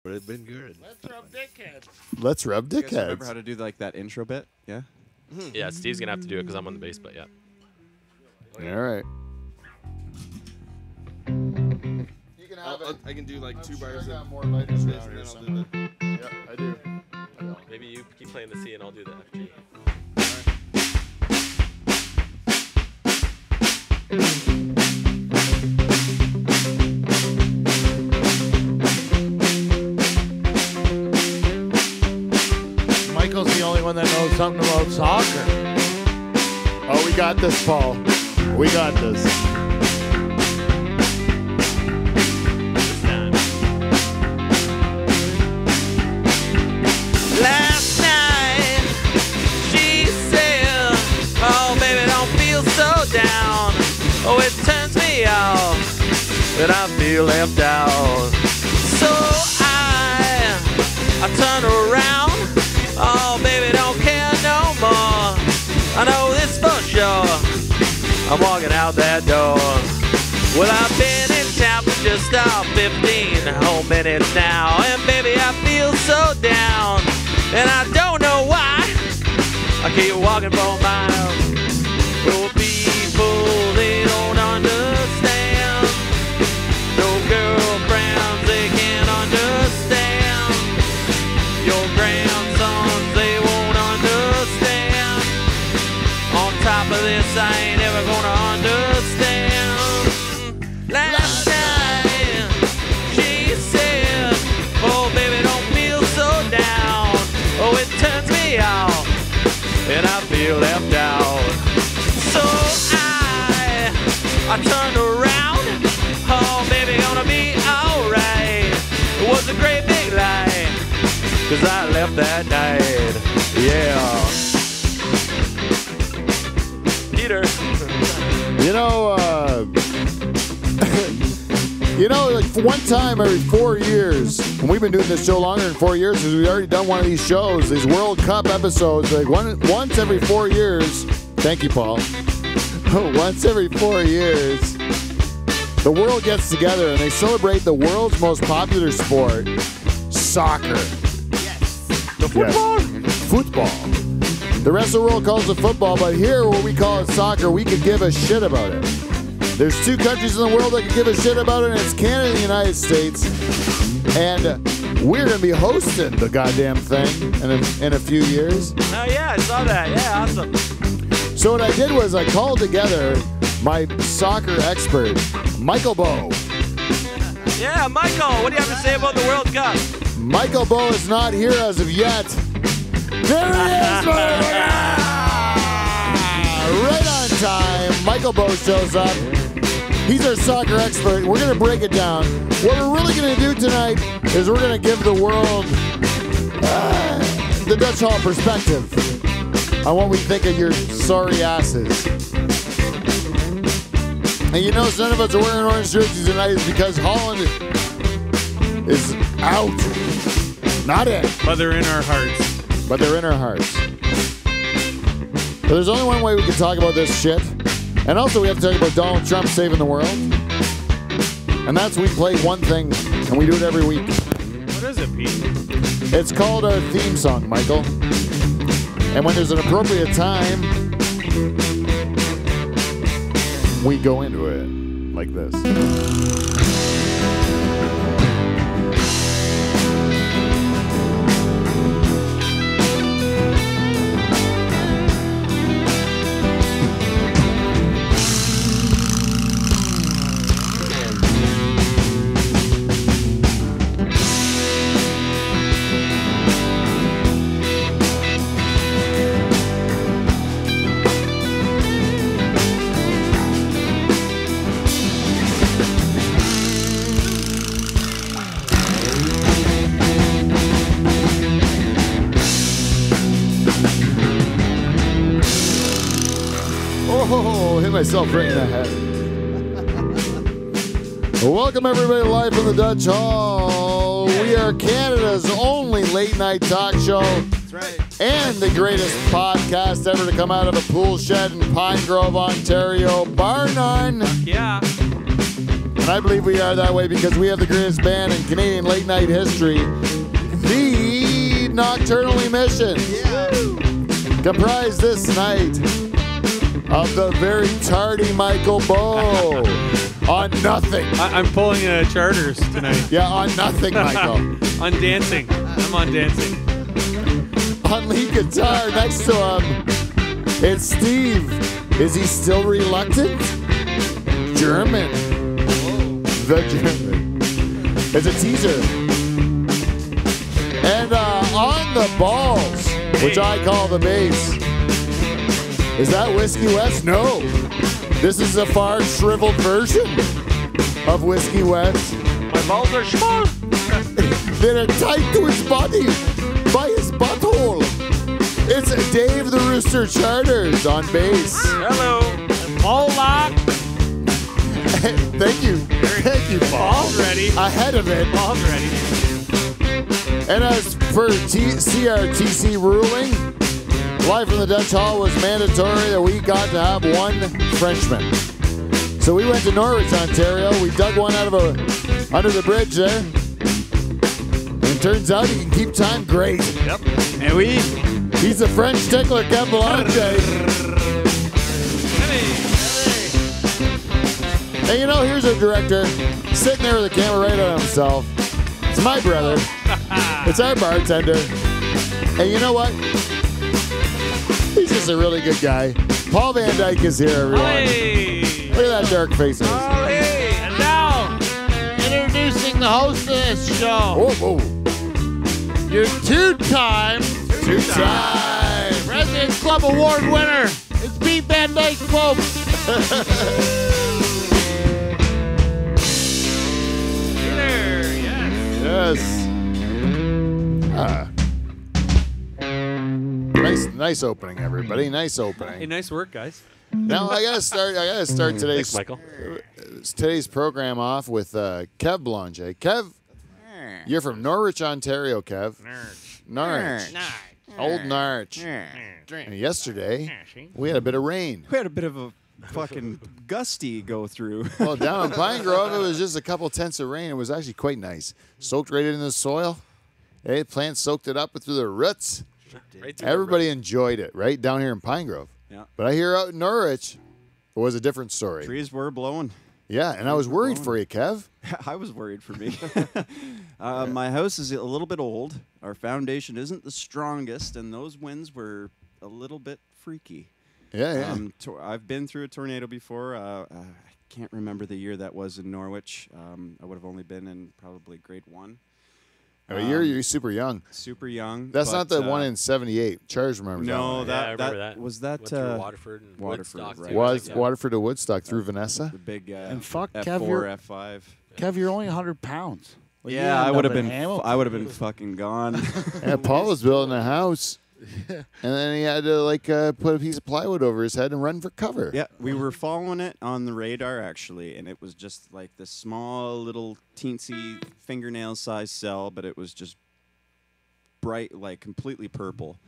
would have been good. Let's rub dickheads. Let's rub You guys remember dickheads. how to do like that intro bit? Yeah. Yeah, Steve's gonna have to do it because I'm on the bass, but yeah. All right. You can I can do like 2 bars of more lighters this, around and here then I'll do somewhere. the. Yeah, I do. Maybe you keep playing the C and I'll do the FG. Michael's the only one that knows something about soccer. Oh, we got this, Paul. We got this. Last night, she said, oh, baby, don't feel so down. Oh, it turns me off that I feel left out. So I turn around. Oh, baby, don't care no more. I know this for sure. I'm walking out that door. Well, I've been in town for just 15 whole minutes now. And baby, I feel so down. And I don't know why. I keep walking for miles. For people, they don't understand. No girlfriends, they can't understand. Your grandsons, they won't understand. On top of this, I ain't ever gonna understand. Last night, she said, oh baby, don't feel so down. Oh, it turns me out, and I feel left out. So I turned around. Oh, baby, gonna be alright. It was a great big lie, 'cause I left that night. Yeah. Peter. Like one time every 4 years, and we've been doing this show longer than 4 years because we've already done one of these shows, these World Cup episodes, like once every 4 years. Thank you, Paul. Once every 4 years, the world gets together and they celebrate the world's most popular sport, soccer. Yes. The football? Yes. Football. The rest of the world calls it football, but here where we call it soccer, we could give a shit about it. There's 2 countries in the world that can give a shit about it, and it's Canada and the United States. And we're going to be hosting the goddamn thing in a few years. Oh, yeah, I saw that. Yeah, awesome. So what I did was I called together my soccer expert, Michael Bowe. Yeah, Michael, what do you have to say about the World Cup? Michael Bowe is not here as of yet. There he is, motherfucker! Right on time, Michael Bowe shows up. He's our soccer expert. We're going to break it down. What we're really going to do tonight is we're going to give the world the Dutch Hall perspective on what we think of your sorry asses. And you know, none of us are wearing orange jerseys tonight is because Holland is out. Not in. But they're in our hearts. But they're in our hearts. But there's only one way we can talk about this shit. And also we have to talk about Donald Trump saving the world. And that's we play one thing, and we do it every week. What is it, Pete? It's called our theme song, Michael. And when there's an appropriate time, we go into it like this. Oh, hit myself right in the head. Welcome everybody live from the Dutch Hall. We are Canada's only late night talk show. That's right. And the greatest podcast ever to come out of a pool shed in Pine Grove, Ontario. Bar none. Yeah. And I believe we are that way because we have the greatest band in Canadian late night history, the Nocturnal Emission. Comprised this night of the very tardy Michael Bow on nothing. I'm pulling charters tonight. Yeah, on nothing, Michael. On dancing. I'm on dancing. On lead guitar next to him, it's Steve. Is he still reluctant? German. The German. It's a teaser. And on the balls, which I call the bass. Is that Whiskey West? No. This is a far shriveled version of Whiskey West. My balls are small. That are tight to his body by his butthole. It's Dave the Rooster Charters on bass. Hello. Moloch. Thank you. Thank you, Paul. Ball's ready. Ahead of it. Ball's ready. And as for CRTC ruling, Live from the Dutch Hall was mandatory that we got to have one Frenchman. So we went to Norwich, Ontario. We dug one out of under the bridge there. And it turns out he can keep time great. Yep. And we. He's a French tickler, Cavalante. And you know, here's a director sitting there with the camera right on himself. It's my brother. It's our bartender. And you know what? He's just a really good guy. Paul Van Dyke is here, everyone. Hey. Look at that dark face. Hey, and now, introducing the host of this show, Whoa, whoa. your two-time President's Club Award winner. It's Pete Van Dyke, folks. Yes. Nice opening, everybody. Nice Hey, opening. nice work, guys. Now I gotta start Thanks, Michael. today's program off with Kev Belanger. Kev, you're from Norwich, Ontario, Kev. Norwich. Old Norwich. And yesterday, we had a bit of rain. We had a bit of a fucking gusty go through. Well, down in Pine Grove, it was just a couple tenths of rain. It was actually quite nice. Soaked right into the soil. Hey, plants soaked it up through the roots. Everybody enjoyed it, right? Down here in Pine Grove. Yeah. But I hear out in Norwich, it was a different story. Trees were blowing. Yeah, and I was worried for you, Kev. I was worried for me. My house is a little bit old. Our foundation isn't the strongest, and those winds were a little bit freaky. Yeah, yeah. I've been through a tornado before. I can't remember the year that was in Norwich. I would have only been in probably grade 1. You're super young. Super young. That's not but, the one in '78. Charles remembers No, that. Yeah, I remember that. was that. Went through Waterford and Waterford, Woodstock, right. too, I Was think, yeah. Waterford to Woodstock through Vanessa? The big And fuck, Kev, F4, you're- F5. Kev, you're only 100 pounds. Well, you Yeah, end I would up have in been. Hamilton. I would have been fucking gone. Yeah, Paul was building a house, and then he had to put a piece of plywood over his head and run for cover. Yeah, we were following it on the radar actually, and it was just like this small little teensy fingernail-sized cell, but it was just bright, like completely purple.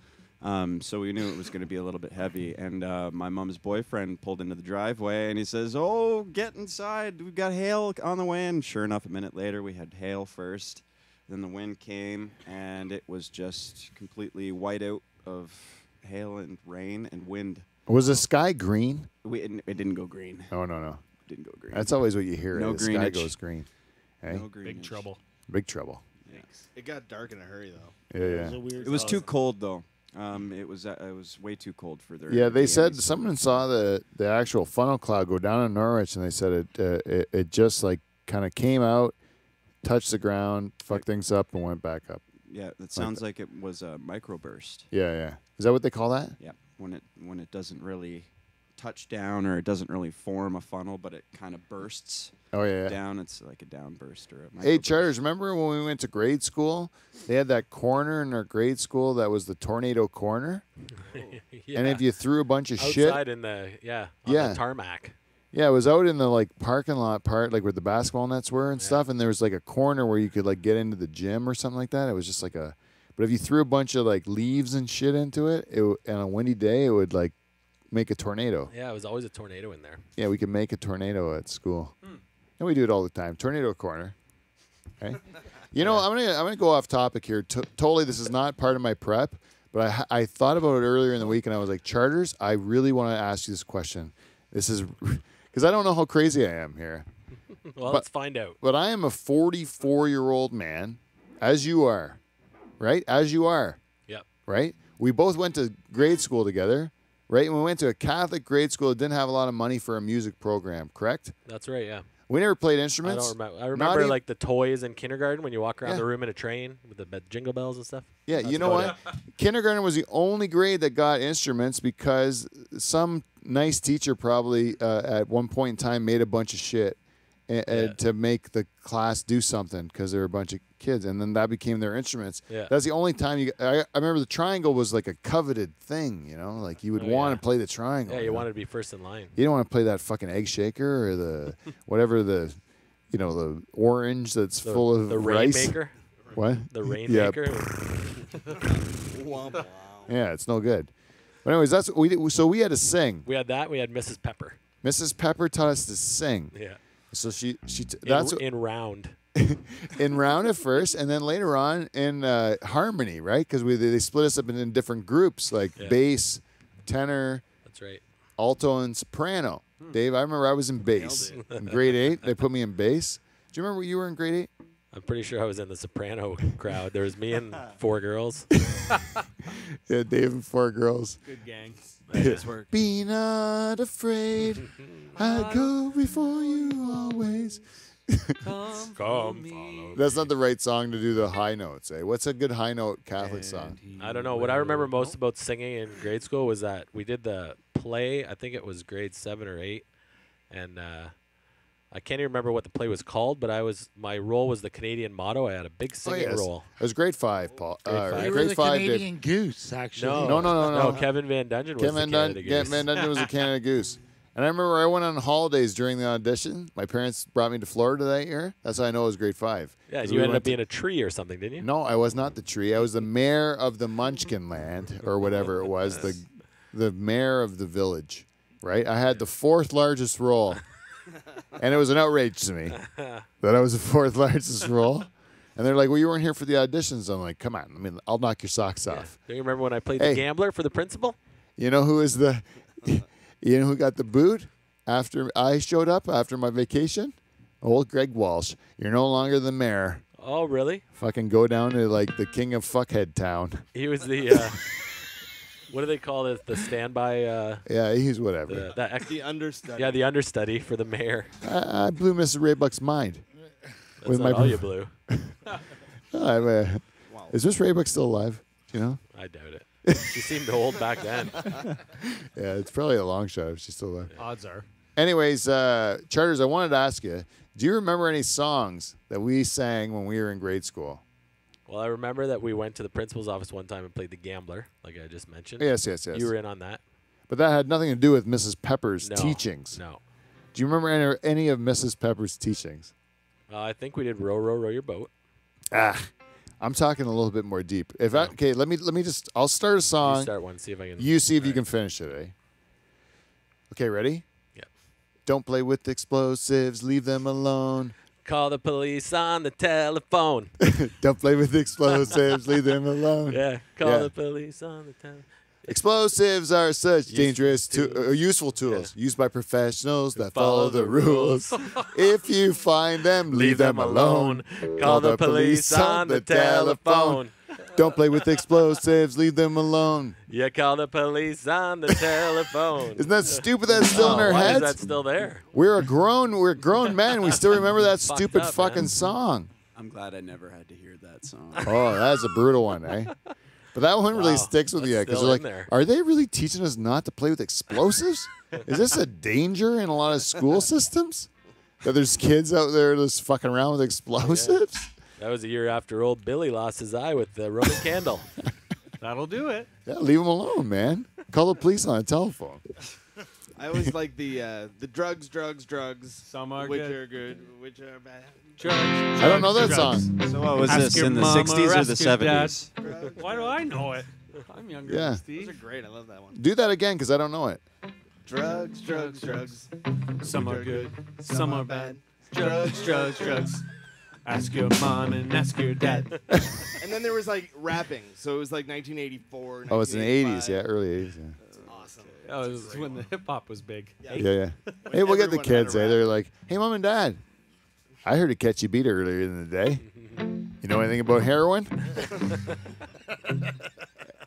So we knew it was going to be a little bit heavy. And my mom's boyfriend pulled into the driveway, and he says, "Oh, get inside. We've got hail on the way." And sure enough, a minute later, we had hail first. Then the wind came, and it was just completely white out of hail and rain and wind. Was the sky green? It didn't go green. Oh, no. It didn't go green. That's always what you hear. No The sky greenage. goes green. Hey, no green. Big trouble. big trouble. It got dark in a hurry, though. Yeah, It was a yeah. weird It was too thought. cold though. It was way too cold for their. Yeah, they said PAs. someone saw the actual funnel cloud go down in Norwich, and they said it just kind of came out, touched the ground, fucked things up, and went back up. Yeah, that sounds like it was a microburst. Yeah, yeah. Is that what they call that? Yeah, when it doesn't really touch down or it doesn't really form a funnel, but it kind of bursts Oh yeah. down. It's like a downburst or a Hey, microburst. Charters, remember when we went to grade school? They had that corner in our grade school that was the tornado corner. Yeah. And if you threw a bunch of outside shit, in the Yeah. the tarmac. yeah, it was out in the parking lot part, where the basketball nets were and stuff. And there was a corner where you could get into the gym or something like that. It was just but if you threw a bunch of leaves and shit into it, on a windy day, it would make a tornado. Yeah, it was always a tornado in there. Yeah, we could make a tornado at school. And we do it all the time. Tornado corner. Okay. You know, I'm gonna go off topic here. Totally, this is not part of my prep, but I thought about it earlier in the week, and I was like, Charters, I really want to ask you this question. This is because I don't know how crazy I am here. Well, let's find out. But I am a 44-year-old man, as you are, right? As you are. Yep. Right? We both went to grade school together, right? And we went to a Catholic grade school that didn't have a lot of money for a music program, correct? That's right, yeah. We never played I instruments. don't remember. I remember like the toys in kindergarten when you walk around the room in a train with the jingle bells and stuff. Yeah, you know what? Kindergarten was the only grade that got instruments because some nice teacher probably at one point in time made a bunch of shit to make the class do something because there were a bunch of kids, and then that became their instruments. Yeah. That's the only time I remember the triangle was like a coveted thing, you know? Like you would want to play the triangle. Yeah, you wanted to be first in line. You don't want to play that fucking egg shaker or the whatever the orange that's full of the rice. Rainmaker. What? The Rainmaker. Yeah, it's no good. But anyways, that's what we did. So we had to sing. We had that. We had Mrs. Pepper. Mrs. Pepper taught us to sing. Yeah. So that's in round. in round at first, and then later on in harmony, right? Because they split us up into different groups, like bass, tenor, That's right. alto, and soprano. Dave, I remember I was in bass in grade 8. They put me in bass. Do you remember you were in grade 8? I'm pretty sure I was in the soprano crowd. There was me and 4 girls. Yeah, Dave and 4 girls. Good gang. Nice work. Be not afraid, I go before you always. Come follow. That's not the right song to do the high notes, eh? What's a good high note Catholic song? I don't know. What I remember most about singing in grade school was that we did the play. I think it was grade 7 or 8, and I can't even remember what the play was called. But my role was the Canadian motto. I had a big singing role. It was grade 5, Paul. Grade 5. You were Grade the 5, Canadian Goose, actually. No. Kevin Van Dungen was the Canada Goose. Van Dungen was a Canada Goose. And I remember I went on holidays during the audition. My parents brought me to Florida that year. That's how I know it was grade 5. Yeah, you ended up being a tree or something, didn't you? No, I was not the tree. I was the mayor of the Munchkin Land, or whatever it was, the mayor of the village, right? I had the 4th largest role, and it was an outrage to me that I was the 4th largest role. And they're like, well, you weren't here for the auditions. I'm like, come on, I'll knock your socks off. Do you remember when I played the gambler for the principal? You know who is you know who got the boot after I showed up after my vacation? Old Greg Walsh. You're no longer the mayor. Oh, really? Fucking go down to like the king of fuckhead town. He was the what do they call it? The standby. Yeah, he's whatever. The understudy. Yeah, the understudy for the mayor. I blew Mrs. Raybuck's mind. That's not all you blew. Is Miss Raybuck still alive? You know? I doubt it. She seemed old back then. Yeah, it's probably a long shot if she's still alive. Odds are. Anyways, Charters, I wanted to ask you, do you remember any songs that we sang when we were in grade school? Well, I remember that we went to the principal's office one time and played the gambler, like I just mentioned. Yes. You were in on that? But that had nothing to do with Mrs. Pepper's teachings. No. Do you remember any of Mrs. Pepper's teachings? I think we did row, row, row your boat. I'm talking a little bit more deep. Okay, let me just. I'll start a song. You start one. See if I can. You see if you can finish it. Eh? Okay, ready? Yeah. Don't play with explosives. Leave them alone. Call the police on the telephone. Don't play with explosives. Leave them alone. Yeah. Call the police on the telephone. Explosives are such dangerous, useful tools used by professionals that follow the rules. If you find them, leave them alone. Call the police on the telephone. Don't play with explosives. Leave them alone. Yeah, call the police on the telephone. Isn't that stupid? That's still in our why heads. Is that still there? We're grown men. We still remember that stupid fucking song. I'm glad I never had to hear that song. Oh, that's a brutal one, eh? But that one really sticks with you because they're like, are they really teaching us not to play with explosives? Is this a danger in a lot of school systems? That there's kids out there just fucking around with explosives? Yeah. That was a year after old Billy lost his eye with the Roman candle. That'll do it. Yeah, leave them alone, man. Call the police on a telephone. I always like the drugs. Some are which good. are good, which are bad. I don't know that song. So what was Ask this, your in the mama, 60s or ask the your dad. 70s? Why do I know it? I'm younger Yeah. than Those Steve. are great. I love that one. Do that again because I don't know it. Drugs. Some are good. Some are bad. drugs, drugs, drugs. Ask your mom and ask your dad. And then there was like rapping, so it was like 1984. Oh, it's in the 80s, 1985. yeah, early 80s. Yeah. Awesome. Oh, it was when the hip hop was big. Yeah. Yeah. Hey, we'll get the everyone had kids. a rap. They're like, hey, mom and dad, I heard a catchy beat earlier in the day. You know anything about heroin?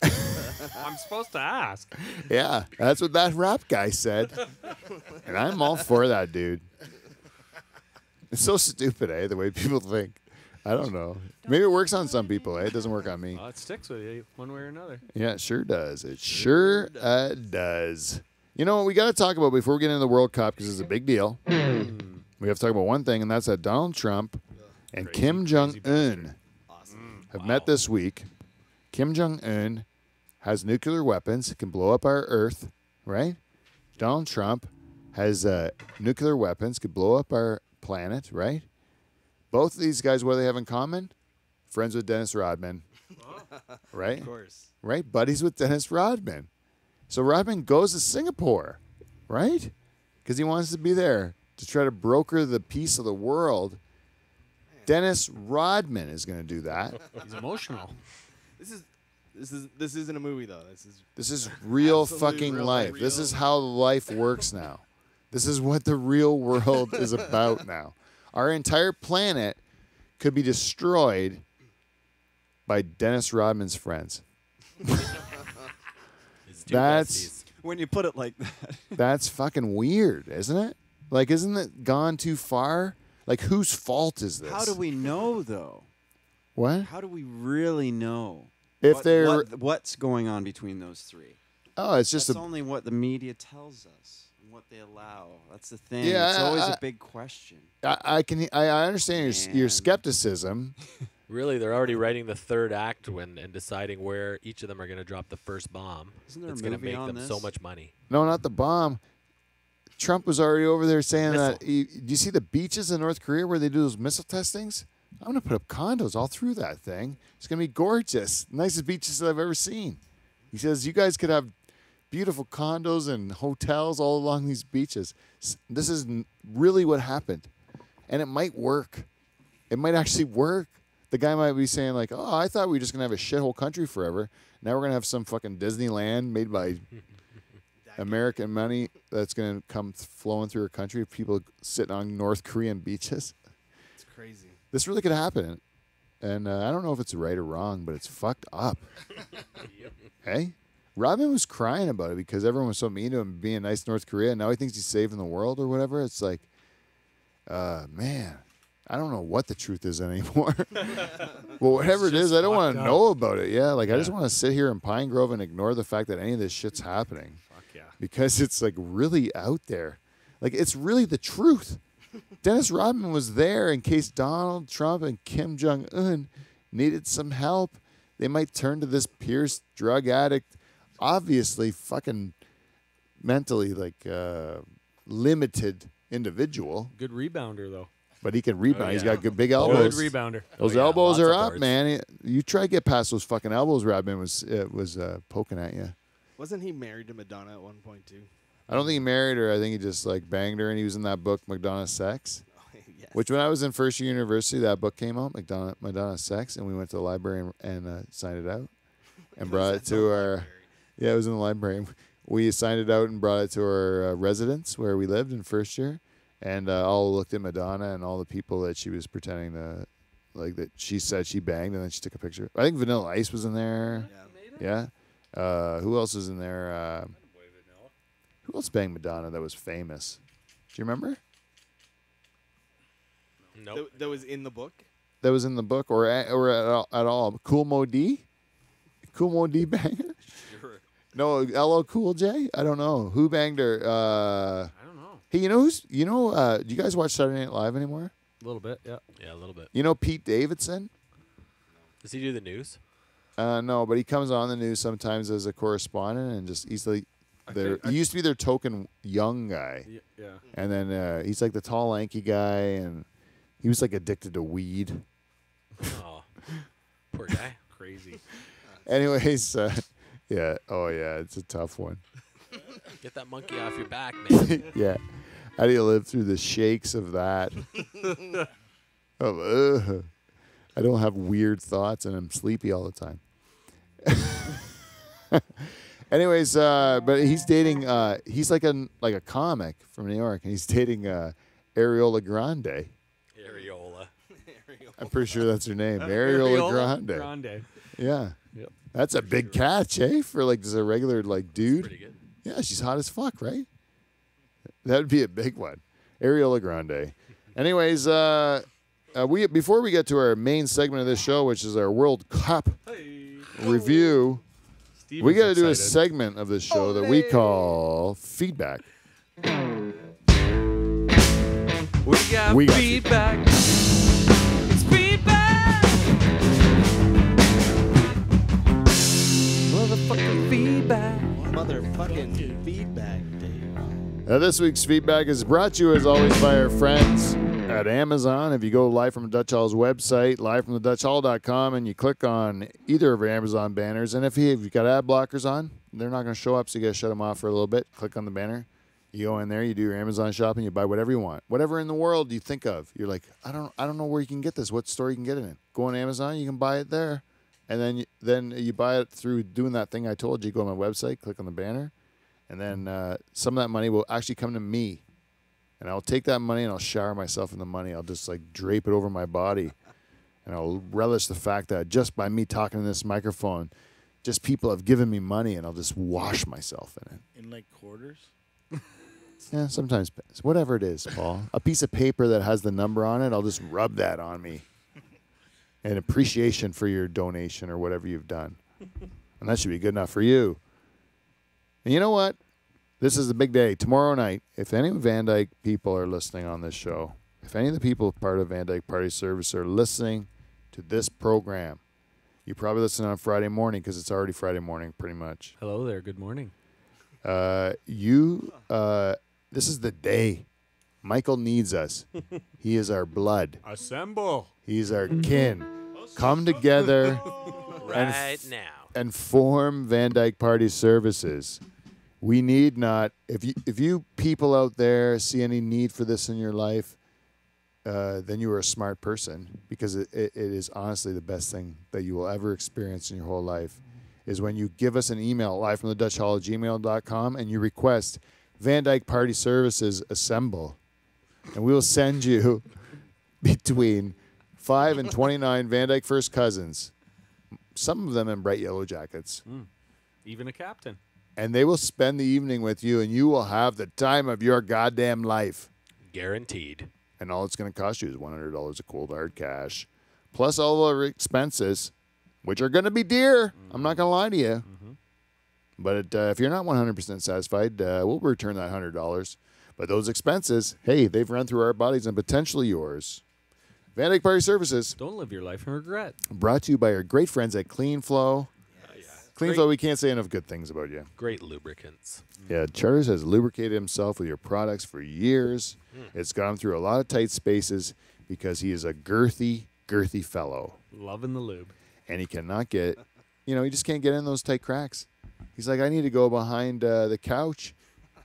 I'm supposed to ask. Yeah, that's what that rap guy said. And I'm all for that, dude. It's so stupid, eh? The way people think. I don't know. Maybe it works on some people, eh? It doesn't work on me. Well, it sticks with you one way or another. Yeah, it sure does. It sure does. You know what we got to talk about before we get into the World Cup, because it's a big deal. We have to talk about one thing, and that's that Donald Trump and Kim Jong-un have met this week. Kim Jong-un has nuclear weapons, can blow up our Earth, right? Donald Trump has nuclear weapons, could blow up our planet, right? Both of these guys, what do they have in common? Friends with Dennis Rodman, right? Of course. Right? Buddies with Dennis Rodman. So Rodman goes to Singapore, right? Because he wants to be there to try to broker the peace of the world. Dennis Rodman is going to do that. He's emotional. This isn't a movie though. This is real Absolute fucking real life. life. This is how life works now. This is what the real world is about now. Our entire planet could be destroyed by Dennis Rodman's friends. That's When you put it like that. that's fucking weird, isn't it? Like, isn't it gone too far? Like, whose fault is this? How do we know, though? What? How do we really know If they're what's going on between those three? oh, it's just That's a only what the media tells us and what they allow. That's the thing. Yeah, it's always I- a big question. I understand your Man. skepticism. Really, they're already writing the third act and deciding where each of them are going to drop the first bomb. Isn't there a It's going to movie make on them this? so much money. No, not the bomb. Trump was already over there saying Missile. that. Do you see the beaches in North Korea where they do those missile testings? I'm going to put up condos all through that thing. It's going to be gorgeous. Nicest beaches that I've ever seen. He says, you guys could have beautiful condos and hotels all along these beaches. This is really what happened. And it might work. It might actually work. The guy might be saying, like, oh, I thought we were just going to have a shithole country forever. Now we're going to have some fucking Disneyland made by American money that's going to come flowing through our country. People sitting on North Korean beaches. It's crazy. This really could happen. And I don't know if it's right or wrong, but it's fucked up. Hey? Rodman was crying about it because everyone was so mean to him being nice to North Korea. Now he thinks he's saving the world or whatever. It's like, man, I don't know what the truth is anymore. Well, whatever it is, I don't want to fucked know about it. Yeah, like I just want to sit here in Pine Grove and ignore the fact that any of this shit's happening. Fuck yeah. Because it's like really out there. Like it's really the truth. Dennis Rodman was there in case Donald Trump and Kim Jong-un needed some help. They might turn to this Pierce drug addict, obviously fucking mentally like limited individual, Good rebounder, though. but he can rebound. He's yeah. got good big Good elbows. rebounder. Those Oh, yeah, elbows lots are of up, parts. man. You try to get past those fucking elbows. Rodman was poking at you. Wasn't he married to Madonna at one point too? I don't think he married her. I think he just like banged her, and he was in that book Madonna Sex. Yes. Which when I was in first year university, that book came out, Madonna Sex, and we went to the library and signed it out and brought it to our. Yeah, it was in the library. We signed it out and brought it to our residence where we lived in first year, and all looked at Madonna and all the people that she was pretending to, like that she said she banged, and then she took a picture. I think Vanilla Ice was in there. Yeah. Yeah. Who else was in there? Who else banged Madonna that was famous? Do you remember? Nope. That was in the book. That was in the book or at all. Cool Mo D? Cool Mo D banger? Sure. No, LL Cool J? I don't know. Who banged her? I don't know. Hey, do you guys watch Saturday Night Live anymore? A little bit, yeah. Yeah, a little bit. You know Pete Davidson? Does he do the news? No, but he comes on the news sometimes as a correspondent and he's like he used to be their token young guy. Yeah. And then he's like the tall, lanky guy, and he was like addicted to weed. Oh, poor guy. Crazy. Anyways, yeah. Oh, yeah. It's a tough one. Get that monkey off your back, man. Yeah. How do you live through the shakes of that? I don't have weird thoughts, and I'm sleepy all the time. Anyways, but he's dating. He's like a comic from New York, and he's dating Ariola Grande. Areola. I'm pretty sure that's her name, Ariola Grande. Yeah, Yep. that's a big catch, eh? For like just a regular like dude. Pretty good. Yeah, she's hot as fuck, right? That would be a big one, Ariola Grande. Anyways, we before we get to our main segment of this show, which is our World Cup review. Steven's We got to do a excited. segment of this show that we call feedback. We got We got feedback. It's feedback. Motherfucking feedback. Motherfucking feedback, Dave. This week's feedback is brought to you, as always, by our friends at Amazon. If you go live from Dutch Hall's website, livefromthedutchhall.com, and you click on either of our Amazon banners, and if you've got ad blockers on, they're not going to show up, so you got to shut them off for a little bit. Click on the banner. You go in there, you do your Amazon shopping, you buy whatever you want. Whatever in the world you think of. You're like, I don't know where you can get this. What store you can get it in? Go on Amazon, you can buy it there. And then you buy it through doing that thing I told you. Go on my website, click on the banner, and then some of that money will actually come to me. And I'll take that money and I'll shower myself in the money. I'll just like drape it over my body. And I'll relish the fact that just by me talking in this microphone, just people have given me money, and I'll just wash myself in it. In like quarters? Yeah, sometimes. Whatever it is, Paul. A piece of paper that has the number on it, I'll just rub that on me. In appreciation for your donation or whatever you've done. And that should be good enough for you. And you know what? This is a big day. Tomorrow night, if any Van Dyke people are listening on this show, if any of the people part of Van Dyke Party Service are listening to this program, you probably listen on Friday morning because it's already Friday morning pretty much. Hello there. Good morning. This is the day. Michael needs us. He is our blood. Assemble. He's our kin. Come together Right now. and form Van Dyke Party Services. We need not. If you people out there see any need for this in your life, then you are a smart person, because it is honestly the best thing that you will ever experience in your whole life, is when you give us an email, livefromthedutchhall@gmail.com, and you request Van Dyke Party Services assemble. And we will send you between 5 and 29 Van Dyke first cousins, some of them in bright yellow jackets. Even a captain. And they will spend the evening with you, and you will have the time of your goddamn life. Guaranteed. And all it's going to cost you is $100 of cold hard cash, plus all our expenses, which are going to be dear. I'm not going to lie to you. But if you're not 100% satisfied, we'll return that $100. But those expenses, hey, they've run through our bodies and potentially yours. Van Dyke Party Services, Don't live your life in regret. brought to you by our great friends at Clean Flow. Clean Flow, we can't say enough good things about you. Great lubricants. Yeah, Charters has lubricated himself with your products for years. It's got him through a lot of tight spaces because he is a girthy fellow. Loving the lube. And he cannot get, he just can't get in those tight cracks. He's like, I need to go behind the couch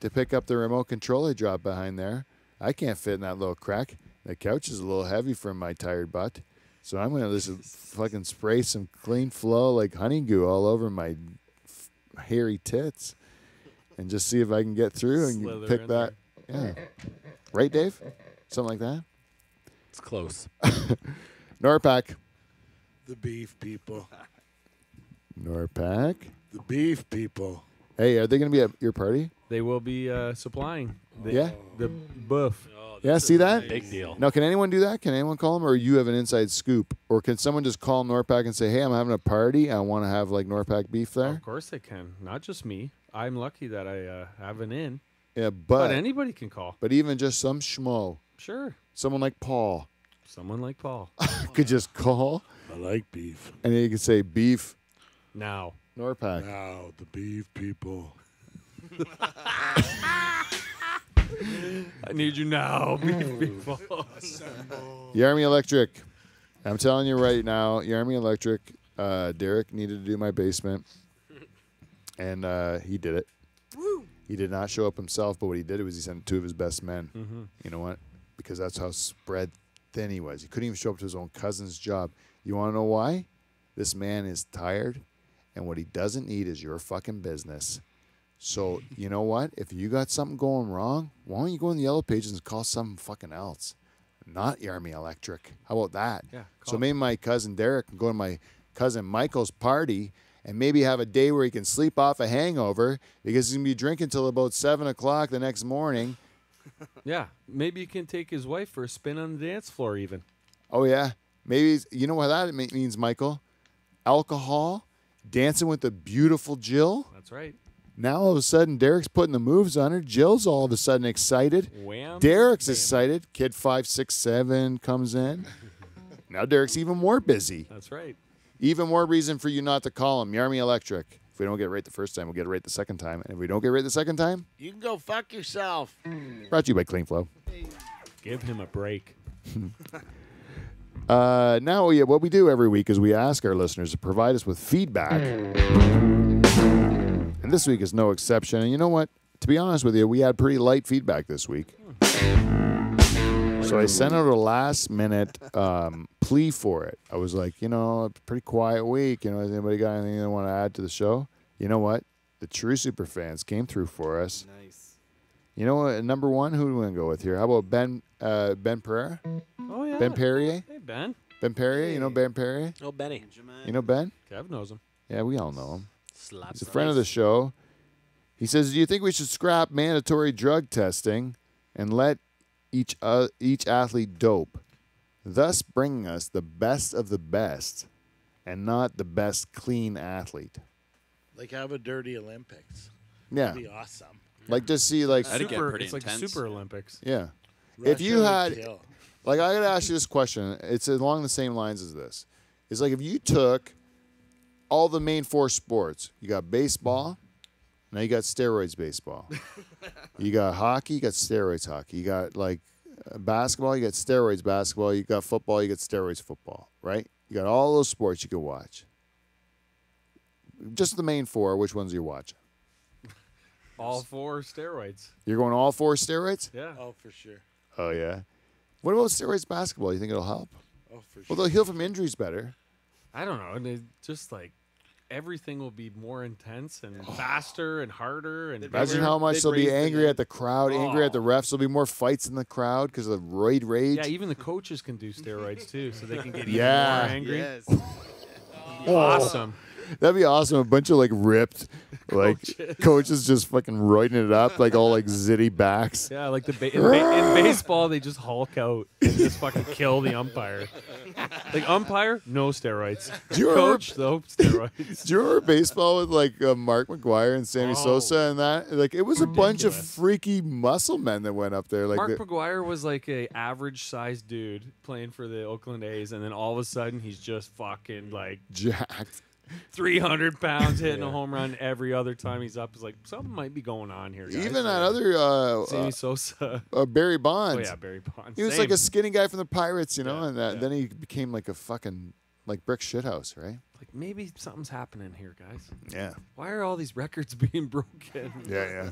to pick up the remote control I dropped behind there. I can't fit in that little crack. The couch is a little heavy for my tired butt. So I'm going to just fucking spray some Clean Flow like honey goo all over my hairy tits and just see if I can get through and Slither pick in that. Yeah. Right, Dave? Something like that? It's close. Norpac. The beef people. Norpac. The beef people. Hey, are they going to be at your party? They will be supplying. Yeah? The buff. Yeah, see that? Big deal. Now, can anyone do that? Can anyone call them, or you have an inside scoop? Or can someone just call Norpac and say, hey, I'm having a party. I want to have, like, Norpac beef there? Of course they can. Not just me. I'm lucky that I have an in. Yeah, But but anybody can call. even just some schmo, Sure. someone like Paul, Someone like Paul. could just call, I like beef. and he could say, beef, Now. Norpac. Now, the beef people. I need you now. People. Yarmy Electric. I'm telling you right now, Yarmy Electric, Derek needed to do my basement, and he did it. He did not show up himself, but what he did was he sent 2 of his best men. Mm-hmm. You know what? Because that's how spread thin he was. He couldn't even show up to his own cousin's job. You want to know why? This man is tired, and what he doesn't need is your fucking business. So, you know what? If you got something going wrong, why don't you go in the Yellow Pages and call something fucking else? Not Army Electric. How about that? Yeah. So maybe my cousin Derek can go to my cousin Michael's party and maybe have a day where he can sleep off a hangover because he's going to be drinking till about 7 o'clock the next morning. Yeah. Maybe you can take his wife for a spin on the dance floor even. Oh, yeah. Maybe, you know what that means, Michael? Alcohol, dancing with the beautiful Jill. That's right. Now all of a sudden, Derek's putting the moves on her. Jill's all of a sudden excited. Wham. Derek's bam. excited. Kid 5, 6, 7 comes in. Now Derek's even more busy. That's right. Even more reason for you not to call him Yarmy Electric. If we don't get it right the first time, we'll get it right the second time. And if we don't get it right the second time, You can go fuck yourself. brought to you by Clean Flow. Give him a break. Now, what we do every week is we ask our listeners to provide us with feedback. And this week is no exception. And you know what? To be honest with you, we had pretty light feedback this week. So I sent out a last-minute plea for it. I was like, a pretty quiet week. Has anybody got anything they want to add to the show? You know what? The true super fans came through for us. Nice. You know what? Number one, who do we want to go with here? How about Ben Pereira? Oh, yeah. Ben Perrier? Hey, Ben. Ben Perrier? You know Ben Perrier? Oh, Benny. You know Ben? Kev knows him. Yeah, we all know him. Slaps He's a friend of the show. He says, do you think we should scrap mandatory drug testing and let each athlete dope, thus bringing us the best of the best and not the best clean athlete? Like have a dirty Olympics. Yeah. That'd be awesome. Like just see like, That'd get pretty It's like intense. Super Olympics. yeah. Russia If you would had, kill. like I got to ask you this question. It's along the same lines as this. It's like if you took all the main 4 sports, you got baseball, now you got steroids baseball. You got hockey, you got steroids hockey. You got like basketball, you got steroids basketball. You got football, you got steroids football, right? You got all those sports you could watch. Just the main 4, which ones are you watching? All 4 steroids. You're going all 4 steroids? Yeah. Oh, for sure. Oh, yeah. What about steroids basketball? You think it'll help? Oh, for Well, sure. they'll heal from injuries better. I don't know. And they just like everything will be more intense and faster and harder. And Imagine bigger. how much they'd they'll be raise the angry net. at the crowd, angry at the refs. There'll be more fights in the crowd because of roid rage. Yeah, even the coaches can do steroids too, so they can get Yeah. even more angry. Yes. Awesome. That'd be awesome. A bunch of like ripped, like coaches just fucking roiding it up, like all like zitty backs. Yeah, like in baseball, they just hulk out and just fucking kill the umpire. Like umpire, no steroids. Do you remember, Coach, though, steroids. do you remember baseball with like Mark McGuire and Sammy Oh. Sosa and that? Like it was a bunch of Ridiculous. freaky muscle men that went up there. Like Mark the- McGuire was like a average sized dude playing for the Oakland A's, and then all of a sudden he's just fucking like jacked. 300 pounds hitting a home run every other time he's up. It's like something might be going on here. Guys. Even that other Sammy Sosa. Barry Oh Bonds. yeah, Barry Bonds. He was Same. like a skinny guy from the Pirates, you know, Yeah, and then he became like a fucking like brick shithouse, right? Like maybe something's happening here, guys. Yeah. Why are all these records being broken? Yeah.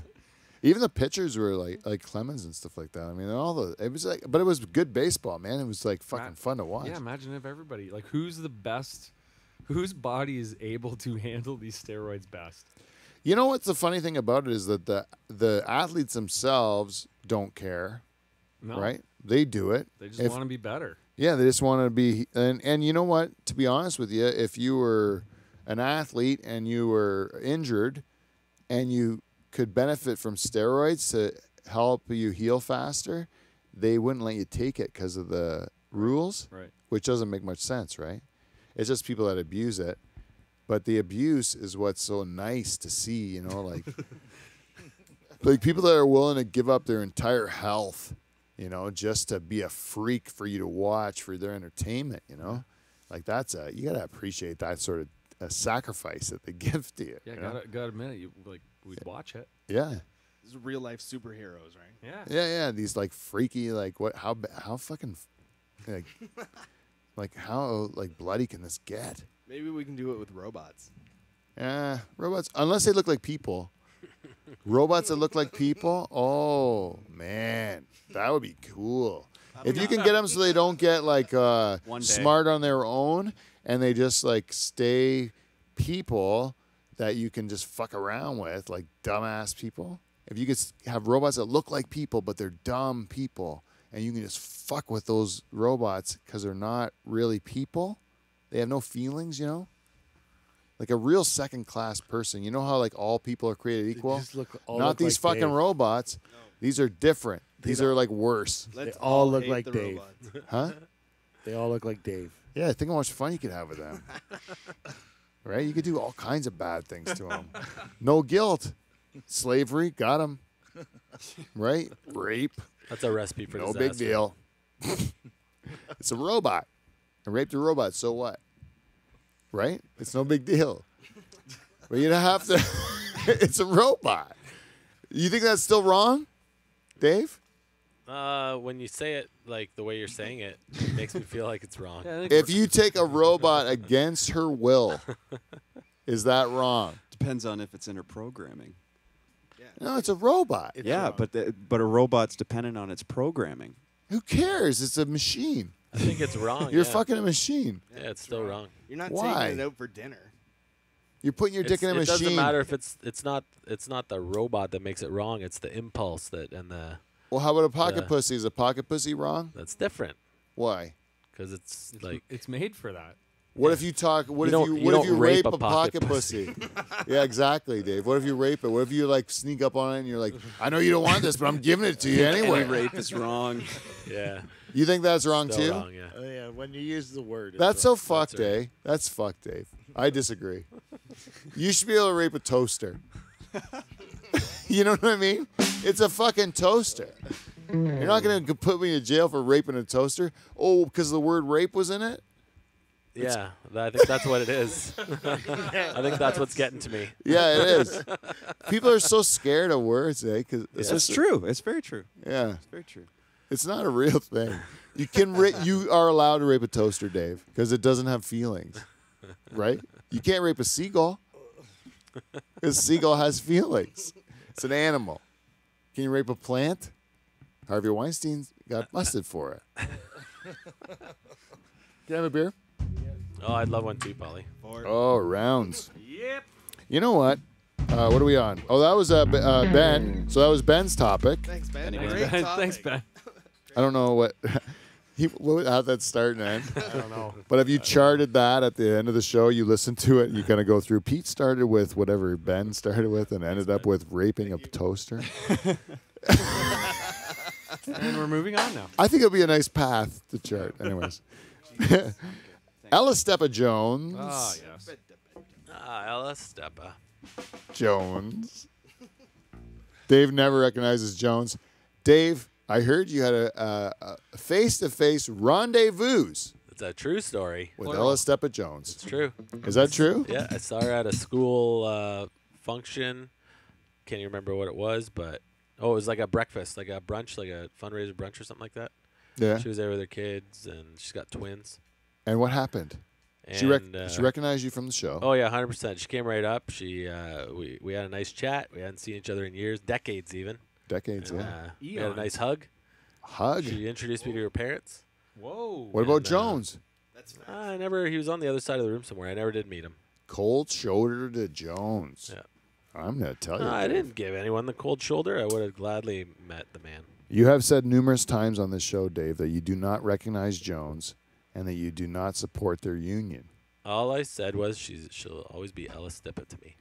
Even the pitchers were like Clemens and stuff like that. I mean, it was like, but it was good baseball, man. It was like fucking fun to watch. Yeah, imagine if everybody like who's the best, whose body is able to handle these steroids best. You know what's the funny thing about it is that the athletes themselves don't care, No, right? They do it. They just If- want to be better. Yeah, they just want to be, and you know what? To be honest with you, if you were an athlete and you were injured, and you could benefit from steroids to help you heal faster, they wouldn't let you take it because of the rules, Right. which doesn't make much sense, right? It's just people that abuse it, but the abuse is what's so nice to see, you know, like like people that are willing to give up their entire health, you know, just to be a freak for you to watch for their entertainment, you know, like you gotta appreciate that sort of a sacrifice that they give to you. Yeah, you know? gotta admit it. We'd watch it. Yeah. These are real life superheroes, right? Yeah. Yeah. These like freaky, like how fucking, like how like bloody can this get? Maybe we can do it with robots. Robots, unless they look like people, Robots that look like people? Oh, man. That would be cool. If you can get them so they don't get like One day. smart on their own and they just like stay people that you can just fuck around with, like dumbass people. If you could have robots that look like people, but they're dumb people, and you can just fuck with those robots because they're not really people. They have no feelings, you know? Like a real second-class person. You know how like all people are created equal? just look- all Not look these like fucking Dave. robots. These are different. These are like worse. Let's all look hate like the Dave. robots. Huh? They all look like Dave. Yeah, think how much fun you could have with them. Right? You could do all kinds of bad things to them. No guilt. Slavery, got him. Right? Rape, That's a recipe for no disaster. big deal. It's a robot. I raped a robot, so what? Right? It's no big deal. But you don't have to. It's a robot. You think that's still wrong, Dave? When you say it like the way you're saying it, it makes me feel like it's wrong. Yeah, I think If you take a robot against her will, is that wrong? Depends on if it's in her programming. No, it's a robot. Yeah, but a robot's dependent on its programming. Who cares? It's a machine. I think it's wrong. You're yeah. fucking a machine. Yeah, it's still wrong. You're not Why? taking it out for dinner. You're putting your dick in a It machine. doesn't matter if it's not the robot that makes it wrong. It's the impulse that and the Well, how about a pocket Yeah. pussy? Is a pocket pussy wrong? that's different Why? because it's like it's made for that. What if you talk? What You if don't- you? you What if don't you rape rape a a pocket pocket pussy? Yeah, exactly, Dave. What if you rape it? What if you like sneak up on it and you're like, I know you don't want this, but I'm giving it to you Any anyway. rape is wrong. yeah, You think that's wrong still too? wrong. Yeah. Oh yeah, when you use the word. it's That's wrong. so fucked, That's right. eh? That's fucked, Dave. I disagree. You should be able to rape a toaster. You know what I mean? It's a fucking toaster. You're not going to put me in jail for raping a toaster? Oh, because the word rape was in it? Yeah, I think that's what it is. I think that's what's getting to me. Yeah, it is. People are so scared of words, eh? That's true. It's very true. Yeah. It's very true. It's not a real thing. You can you are allowed to rape a toaster, Dave, because it doesn't have feelings, right? You can't rape a seagull because a seagull has feelings. It's an animal. Can you rape a plant? Harvey Weinstein got busted for it. Can I have a beer? Oh, I'd love one too, Polly. Oh, rounds. Yep. You know what? What are we on? Oh, that was Ben. So that was Ben's topic. Thanks, Ben. Anyway. Great topic. Thanks, Ben. I don't know what how that start and end. I don't know. But if you charted that at the end of the show, you listen to it, and you kind of go through. Pete started with whatever Ben started with and ended up with raping a toaster. And we're moving on now. I think it'll be a nice path to chart. Anyways. Ella Steppa Jones. Ah, yes. Ella Steppa. Jones. Dave never recognizes Jones. Dave, I heard you had a face-to-face rendezvous It's a true story. with Ella Steppa Jones. It's true. Is that true? Yeah, I saw her at a school function. Can't even remember what it was, but it was like a breakfast, like a brunch, like a fundraiser brunch or something like that. Yeah. She was there with her kids, and she's got twins. And what happened? And, She recognized you from the show. Oh yeah, 100%. She came right up. She we had a nice chat. We hadn't seen each other in years, decades even. Decades, And, yeah. we had a Eons. nice hug. Hug. She introduced me to her parents. Whoa. What about and, Jones? I never. He was on the other side of the room somewhere. I never did meet him. Cold shoulder to Jones. Yeah. I'm going to tell you. I Dave. didn't give anyone the cold shoulder. I would have gladly met the man. You have said numerous times on this show, Dave, that you do not recognize Jones and that you do not support their union. All I said was she'll always be Ella Steppa to me.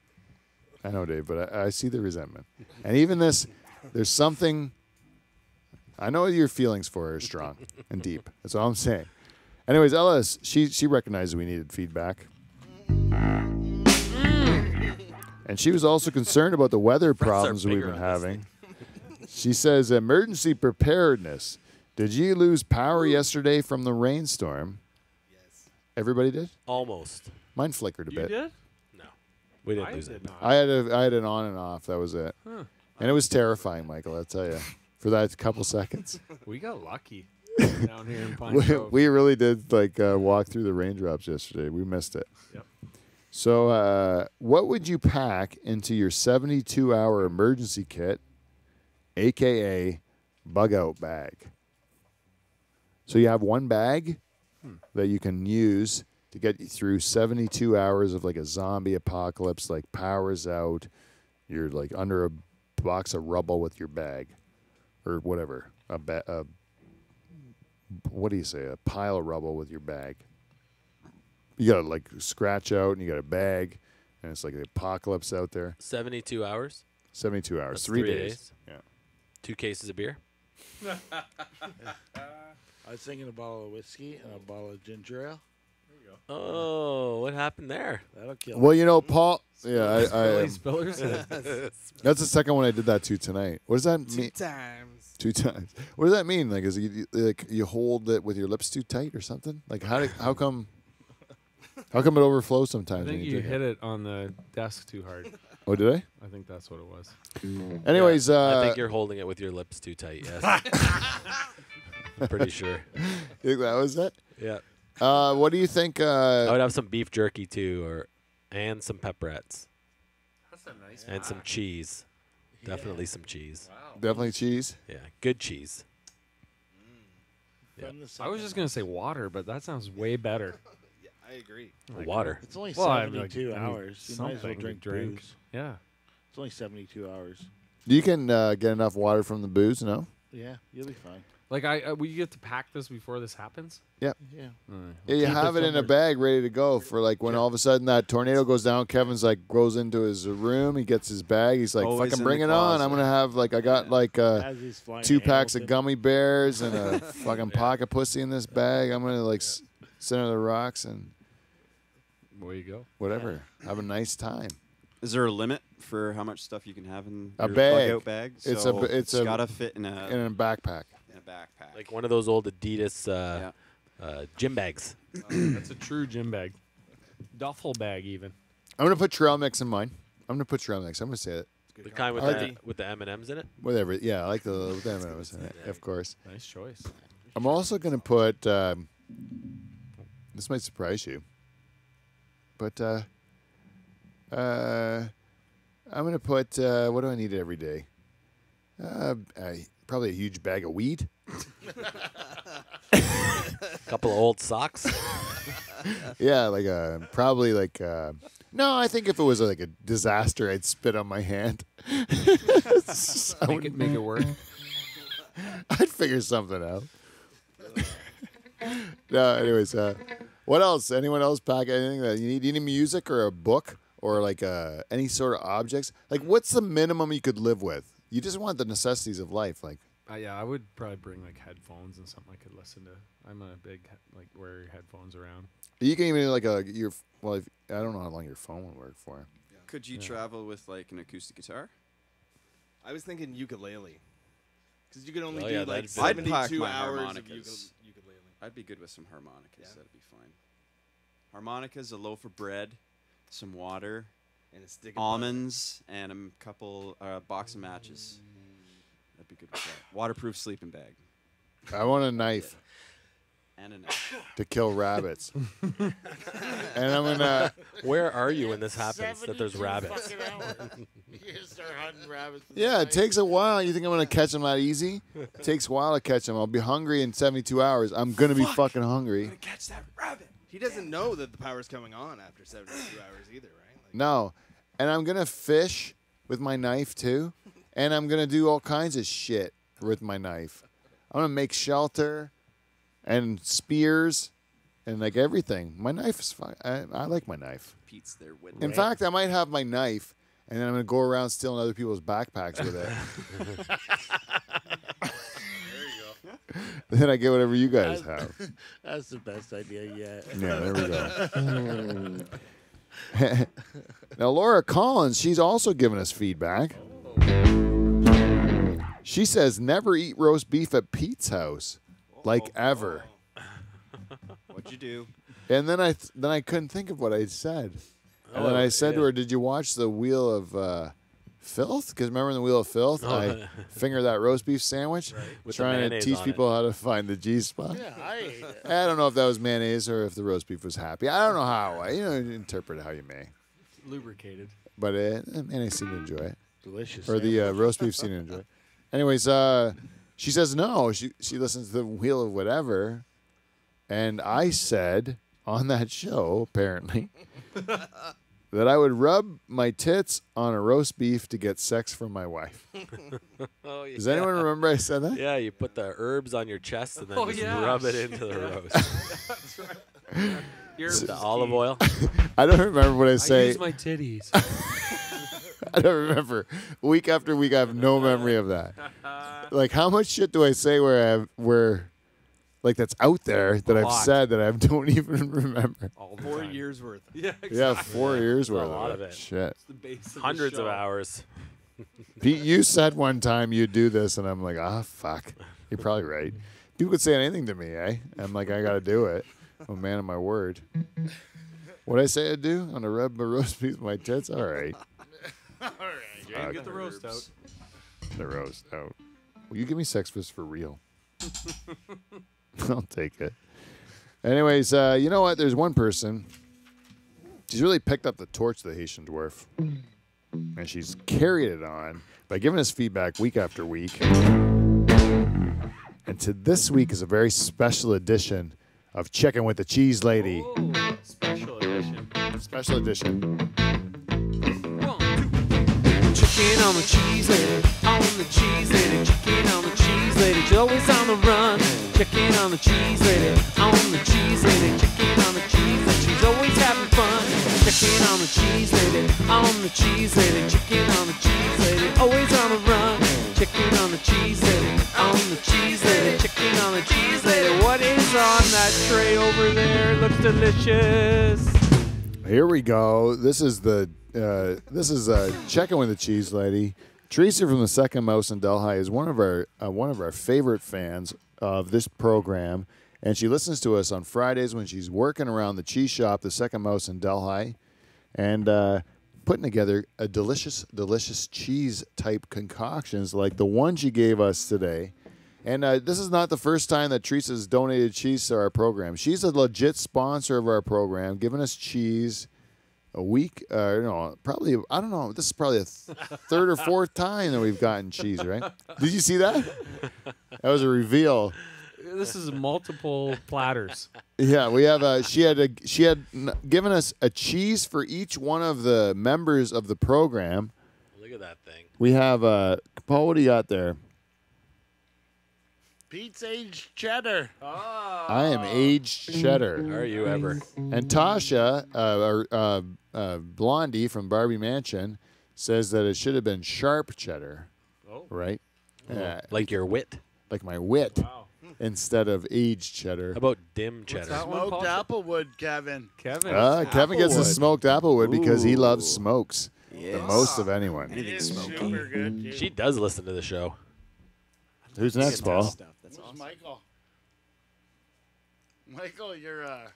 I know, Dave, but I see the resentment. And even this, there's something. I know your feelings for her are strong and deep. That's all I'm saying. Anyways, Ellis, she recognized we needed feedback. And she was also concerned about the weather problems we've bigger been on this having. She says, emergency preparedness. Did you lose power yesterday from the rainstorm? Yes. Everybody did? Almost. Mine flickered a You bit. did? No. We didn't I lose did it. not. I had an on and off. That was it. Huh. And it was terrifying, Michael, I'll tell you, for that couple seconds. We got lucky down here in Pine Grove. We really did walk through the raindrops yesterday. We missed it. Yep. So, what would you pack into your 72-hour emergency kit, a.k.a. bug-out bag? So you have one bag that you can use to get you through 72 hours of like a zombie apocalypse, like power's out, you're like under a box of rubble with your bag or whatever, what do you say, a pile of rubble with your bag. You got to like scratch out and you got a bag and it's like the apocalypse out there. 72 hours. 72 hours, That's 3 3 days. days. Yeah. 2 cases of beer. I was thinking a bottle of whiskey and a bottle of ginger ale. Oh, what happened there? That'll kill. Well, you know, Paul, yeah, Spillers. that's the second one I did that to tonight. What does that Two mean? times. 2 times. What does that mean? Like, is it like you hold it with your lips too tight or something? Like, how come it overflows I sometimes? think when you drink hit it on the desk too hard. Oh, did I? I think that's what it was. Anyways, I think you're holding it with your lips too tight. Yes. I'm pretty sure. you think that was it? Yeah. What do you think? I would have some beef jerky too, and some pepperettes. That's a nice. And some cheese. Definitely some cheese. Definitely cheese. Yeah, good cheese. From the I was just gonna say water, but that sounds way better. Yeah, I agree. Water. It's only Well, I mean, 72 like, I mean, hours. You might as well something to drink drink. booze. Yeah. It's only 72 hours. You can get enough water from the booze, no? Yeah, you'll be fine. Like will you get to pack this before this happens? Yeah. Yeah, you Keep have it it in a somewhere. bag ready to go for like when all of a sudden that tornado goes down. Kevin's like goes into his room. He gets his bag. He's like, Always "Fucking in bring the it on!" I'm closet. gonna have like I got like As he's flying 2 to packs of Hamilton. gummy bears and a fucking pocket pussy in this bag. I'm gonna like sit under the rocks and There you go. whatever. Have a nice time. Is there a limit for how much stuff you can have in A your bag. bug-out bag? It's So it's a- gotta fit in a In a backpack. backpack. Like one of those old Adidas Yeah. gym bags. That's a true gym bag. Duffel bag even. I'm gonna put trail mix in mine. I'm gonna put trail mix. I'm gonna say it. The kind with I like the M&Ms in it. Whatever. Yeah, I like the with them in it, of course. Nice choice. I'm also gonna put. This might surprise you, but I'm gonna put. What do I need every day? Probably a huge bag of weed. Couple of old socks. Yeah, like probably like. No, I think if it was like a disaster, I'd spit on my hand. Make it work. I'd figure something out. No, anyways, what else? Anyone else pack anything that you need? Do you need music or a book or like any sort of objects? Like, what's the minimum you could live with? You just want the necessities of life, like. Yeah, I would probably bring like headphones and something I could listen to. I'm a big like wear your headphones around. You can even like your well, I don't know how long your phone would work for. Could you travel with like an acoustic guitar? I was thinking ukulele. Because you could only Oh, do yeah, like that'd fit. I'd pack 72 my hours of harmonicas. ukulele. I'd be good with some harmonicas. Yeah. That'd be fine. Harmonicas, a loaf of bread, some water, And a stick of almonds, and a couple box of matches. That'd be good with that. Waterproof sleeping bag I want a knife and a knife. to kill rabbits, and I'm gonna. Where are you when this happens? That there's 72 rabbits. fucking hours. You start hunting rabbits. in the Yeah, it night. takes a while. You think I'm gonna catch them that easy? It takes a while to catch them. I'll be hungry in 72 hours. I'm gonna be fucking hungry. Catch that rabbit. He doesn't know that the power's coming on after 72 hours either, right? Like, No, and I'm gonna fish with my knife too, and I'm gonna do all kinds of shit with my knife. I'm gonna make shelter and spears and like everything. My knife is fine. I like my knife. Pete's there with In fact, I might have my knife, and then I'm gonna go around stealing other people's backpacks with it. Then I get whatever you guys have. That's the best idea yet. Yeah, there we go. Now, Laura Collins, she's also given us feedback. She says, never eat roast beef at Pete's house, like ever. What'd you do? And then I couldn't think of what I said. And then I said to her, did you watch the Wheel of filth. Because remember in the Wheel of Filth, I fingered that roast beef sandwich, With the trying to mayonnaise teach on people how to find the G spot. Yeah, I ate it. I don't know if that was mayonnaise or if the roast beef was happy. I don't know how. Interpret it how you may. Lubricated. But mayonnaise seemed to enjoy it. Delicious. Or the roast beef seemed to enjoy it. Anyways, she says no. She listens to the Wheel of Whatever. And I said on that show, apparently, that I would rub my tits on a roast beef to get sex from my wife. Oh, yeah. Does anyone remember I said that? Yeah, you put the herbs on your chest and then Oh, just yeah. rub it into the roast. That's right. The olive oil. I don't remember what I I say. use my titties. I don't remember. Week after week, I have no memory of that. Like, how much shit do I say where like that's out there that I've lot. said that I don't even remember? All the 4 time. years worth. Yeah, exactly. Yeah, 4 years worth lot of of it. Shit. It's the base of the Hundreds of show. hours. Pete, you said one time you'd do this, and I'm like, fuck. You're probably right. People could say anything to me, eh? I'm like, I got to do it. I'm a man of my word. What'd I say I'd do? I'm going to rub my roast beef with my tits? All right. Jane, get the roast out. The roast out. Will you give me sex for real? I'll take it. Anyways, you know what? There's one person. She's really picked up the torch of the Haitian dwarf. And she's carried it on by giving us feedback week after week. And to this week is a very special edition of Checking with the Cheese Lady. Oh, special edition. Special edition. 1, 2. Chicken on the cheese lady, on the cheese lady, chicken on the cheese lady, she's always on the run. Chicken on the cheese lady, on the cheese lady, chicken on the cheese lady, she's always having fun. Chicken on the cheese lady, on the cheese lady, chicken on the cheese lady, always on the run. Chicken on the cheese lady, on the cheese lady, chicken on the cheese lady. What is on that tray over there? It looks delicious. Here we go. This is Checking with the Cheese Lady. Teresa from the Second Mouse in Delhi is one of our favorite fans of this program, and she listens to us on Fridays when she's working around the cheese shop, the Second Mouse in Delhi, and putting together a delicious cheese type concoctions like the one she gave us today. And this is not the first time that Teresa's donated cheese to our program. She's a legit sponsor of our program, giving us cheese a week. Probably, I don't know. This is probably a third or fourth time that we've gotten cheese, right? Did you see that? That was a reveal. This is multiple platters. Yeah, we have. She had given us a cheese for each one of the members of the program. Look at that thing. We have Paul. What do you got there? Pete's aged cheddar. I am aged cheddar. Are you ever? And Tasha, Blondie from Barbie Mansion, says that it should have been sharp cheddar. Oh. Right? Like your wit? Like my wit. Wow. Instead of aged cheddar. How about dim cheddar? that one? Smoked applewood, Kevin. Kevin. Kevin gets the Applewood. smoked applewood because he Ooh. loves smokes the Yes. most of anyone. It Anything is smoky. super good, too. She does listen to the show. Who's next, Paul? Stuff. That's Who's awesome. Michael? Michael, you're a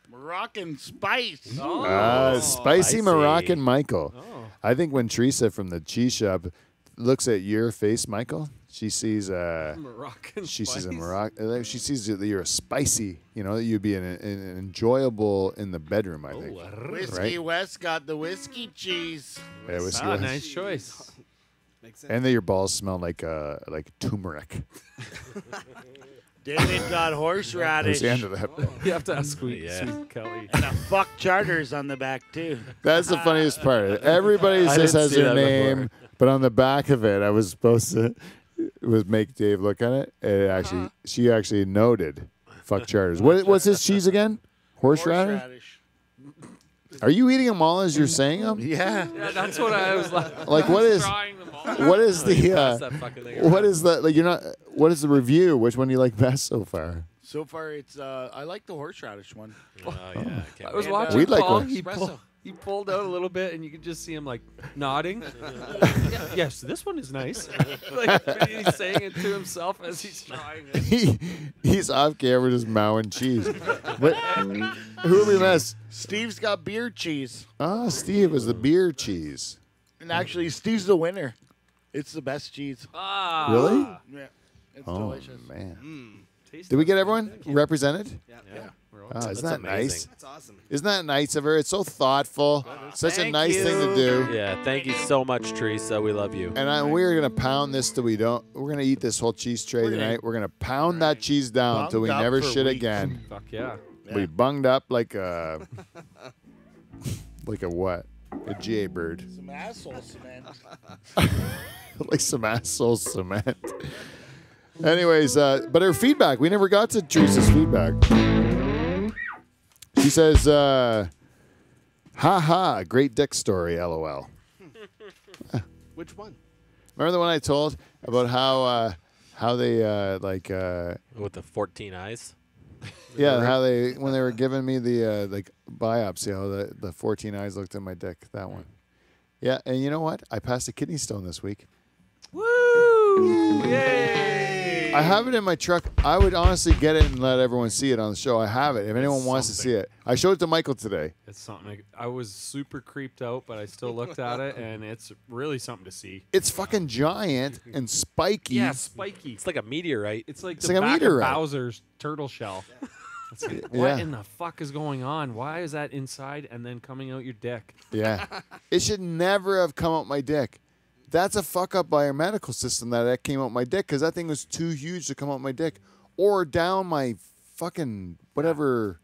Moroccan spice. Spicy spicy. Moroccan Michael. Oh. I think when Teresa from the cheese shop looks at your face, Michael, she sees Moroccan she sees a spice. Moroccan. She sees that you're a spicy. You know, that you'd be an enjoyable in the bedroom. I think. Whiskey Right. West got the whiskey cheese. Yeah, whiskey Ah, West. nice choice. Makes sense. And that your balls smell like turmeric. David got That's horseradish. the end of that. You have to ask Sweet, Yeah. Sweet Kelly. And a fuck charters on the back, too. That's the funniest part. Everybody I just didn't has see their that name, before. but on the back of it, I was supposed to make Dave look at it. And she actually noted fuck charters. What's his cheese again? Horseradish? Are you eating them all as you're saying them? Yeah. Yeah, that's what I was like. Like, what is Trying them all. what is Pass the that fucking thing what around. is the like? You're not. What is the review? Which one do you like best so far? So far, it's I like the horseradish one. Oh, yeah. I can't I was wait. watching We'd like Paul. one. He pulled out a little bit, and you could just see him like nodding. Yes, this one is nice. Like he's saying it to himself as he's trying it. He's off camera just mowing cheese. But who we miss? Steve's got beer cheese. Oh, Steve was the beer cheese. And actually, Steve's the winner. It's the best cheese. Ah. Really? Yeah, it's Oh, delicious. man. Taste Did we test. get everyone represented? Yeah. Yeah. We're all- Oh, that's isn't that amazing. nice? That's awesome. Isn't that nice of her? It's so thoughtful. Such a Thank nice thing to you. do. Yeah, thank you so much, Teresa. We love you. And we're gonna pound this till we don't. We're gonna eat this whole cheese tray tonight. We're gonna pound that cheese down till we Bunged up never for shit weeks. again. Fuck yeah. We bunged up like a like a what? A jaybird. Some asshole cement. Like some asshole cement. Anyways, but her feedback. We never got to Teresa's feedback. She says, "Ha ha, great dick story, lol." Which one? Remember the one I told about how they With the 14 eyes. yeah, how they when they were giving me the like biopsy, how the 14 eyes looked at my dick. That one. Yeah, and you know what? I passed a kidney stone this week. Woo! Yay! I have it in my truck. I would honestly get it and let everyone see it on the show. I have it. If anyone wants to see it, I showed it to Michael today. It's something. I was super creeped out, but I still looked at it, and it's really something to see. It's fucking giant and spiky. Yeah, spiky. It's like a meteorite. It's like It's the like a back meteorite. of Bowser's turtle shell. It's like, what Yeah. in the fuck is going on? Why is that inside and then coming out your dick? Yeah. It should never have come out my dick. That's a fuck up by our medical system that came out my dick because that thing was too huge to come out my dick or down my fucking whatever.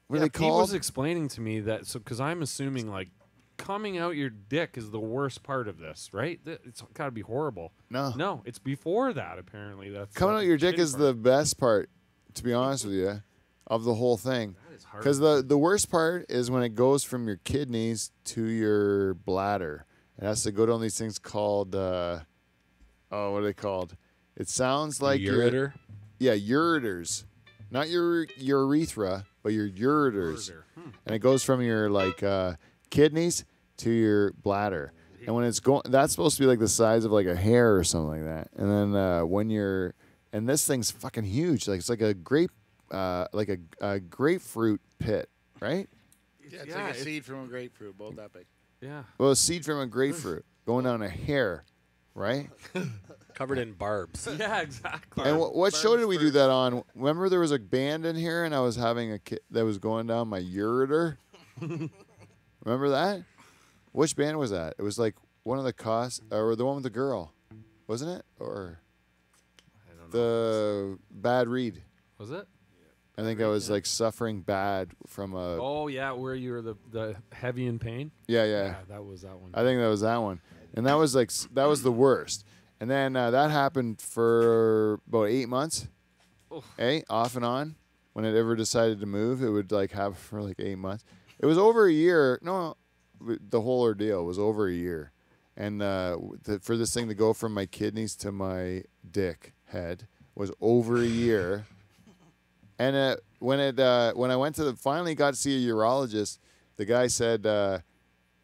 What are they Pete called? was explaining to me that because I'm assuming like coming out your dick is the worst part of this, right? It's got to be horrible. No. It's before that apparently. That's Coming like out your the dick shitty is part. the best part, to be honest with you, of the whole thing. That is hard. Because the worst part is when it goes from your kidneys to your bladder. It has to go down these things called, what are they called? It sounds like Ureter? Yeah, ureters. Not your urethra, but your ureters. And it goes from your kidneys to your bladder. And when it's going, that's supposed to be like the size of like a hair or something like that. And then when you're, and this thing's fucking huge. Like it's like a grape, like a grapefruit pit, right? Yeah, it's Yeah, like a it's- seed from a grapefruit, both that big. Yeah. Well, a seed from a grapefruit going down a hair, right? Covered in barbs. Yeah, exactly. And what show did we do that on? Remember there was a band in here and I was having a kid that was going down my ureter? Remember that? Which band was that? It was like one of the or the one with the girl, wasn't it? Or I don't know. the Bad Read. Was it? I think I was like suffering bad from a. Oh yeah, where you were the heavy in pain. Yeah. That was that one. I think that was that one, and that was that was the worst. And then that happened for about 8 months. Oh. Off and on. When it ever decided to move, it would like have for like 8 months. It was over a year. No, the whole ordeal was over a year, and for this thing to go from my kidneys to my dick head was over a year. And when I went to finally got to see a urologist, the guy said,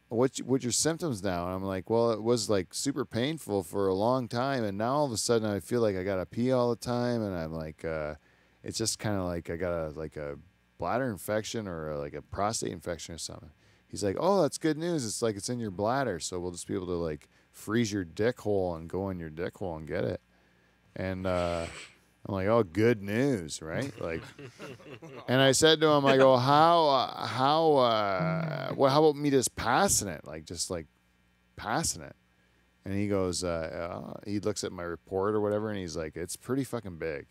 "What's your symptoms now?" And I'm like, "Well, it was like super painful for a long time, and now all of a sudden I feel like I gotta pee all the time, and I'm like, it's just kind of like I got a bladder infection or like a prostate infection or something." He's like, "Oh, that's good news. It's like it's in your bladder, so we'll just be able to like freeze your dick hole and go in your dick hole and get it." And I'm like, "Oh, good news, right?" Like, and I said to him, "I go, how about me just passing it, like just like passing it?" And he goes, he looks at my report or whatever, and he's like, "It's pretty fucking big."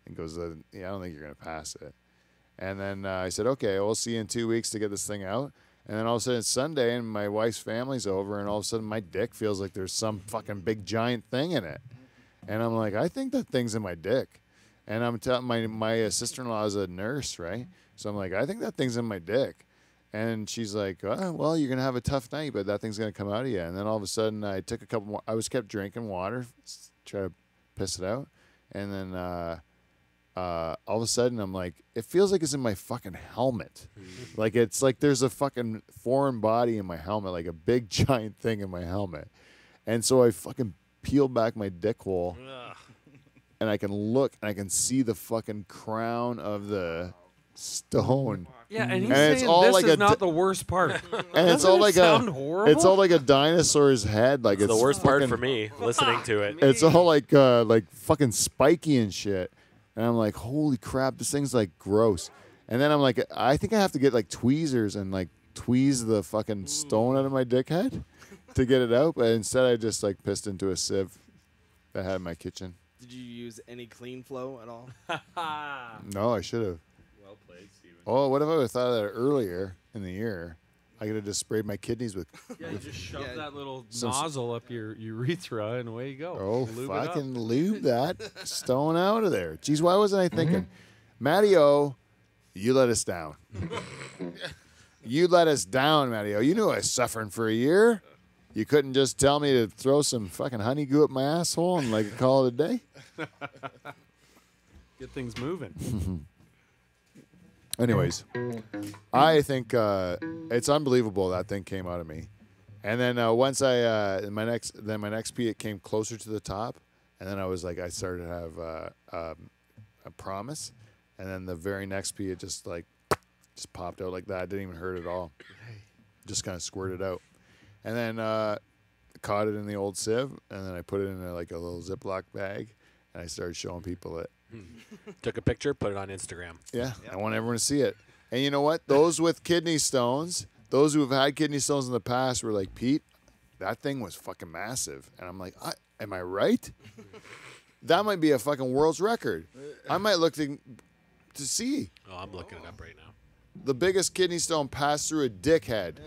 And goes, "Yeah, I don't think you're gonna pass it." And then I said, "Okay, we'll see you in 2 weeks to get this thing out." And then all of a sudden it's Sunday, and my wife's family's over, and all of a sudden my dick feels like there's some fucking big giant thing in it. And I'm like, I think that thing's in my dick. And I'm telling my sister-in-law is a nurse, right? So I'm like, I think that thing's in my dick. And she's like, well, you're going to have a tough night, but that thing's going to come out of you. And then all of a sudden I took a couple more. I kept drinking water, try to piss it out. And then all of a sudden I'm like, it feels like it's in my fucking helmet. Like it's like there's a fucking foreign body in my helmet, like a big giant thing in my helmet. And so I fucking peel back my dick hole, and I can look and I can see the fucking crown of the stone. Yeah, and he's And it's saying all this like is a not di- the worst part. And it's all like sound a horrible? it's all like a dinosaur's head. Like It's it's the worst part fucking- for me listening to it. It's all like fucking spiky and shit. And I'm like, holy crap, this thing's like gross. And then I'm like, I think I have to get like tweezers and like tweeze the fucking stone out of my dickhead to get it out. But instead, I just like pissed into a sieve that I had in my kitchen. Did you use any clean flow at all? No, I should have. Well played, Steven. Oh, what if I would have thought of that earlier in the year? I could have just sprayed my kidneys with. Yeah, you just shove Yeah. that little Some- nozzle up your urethra, and away you go. Oh, Lube it up. fucking lube that stone out of there. Jeez, why wasn't I thinking? Matty-O, you let us down. You let us down, Matty-O. You knew I was suffering for a year. You couldn't just tell me to throw some fucking honey goo up my asshole and like call it a day? Get things moving. Anyways, I think it's unbelievable that thing came out of me. And then once my next pee, it came closer to the top, and then I started to have a promise, and then the very next pee, it just popped out like that. It didn't even hurt at all. Just kind of squirted out, and then caught it in the old sieve, and then I put it in a little Ziploc bag, and I started showing people it. Took a picture, put it on Instagram. Yeah, I want everyone to see it. And you know what? Those with kidney stones, those who have had kidney stones in the past were like, Pete, that thing was fucking massive. And I'm like, am I right? That might be a fucking world's record. I might look to see. Oh, I'm looking it up right now. The biggest kidney stone passed through a dickhead.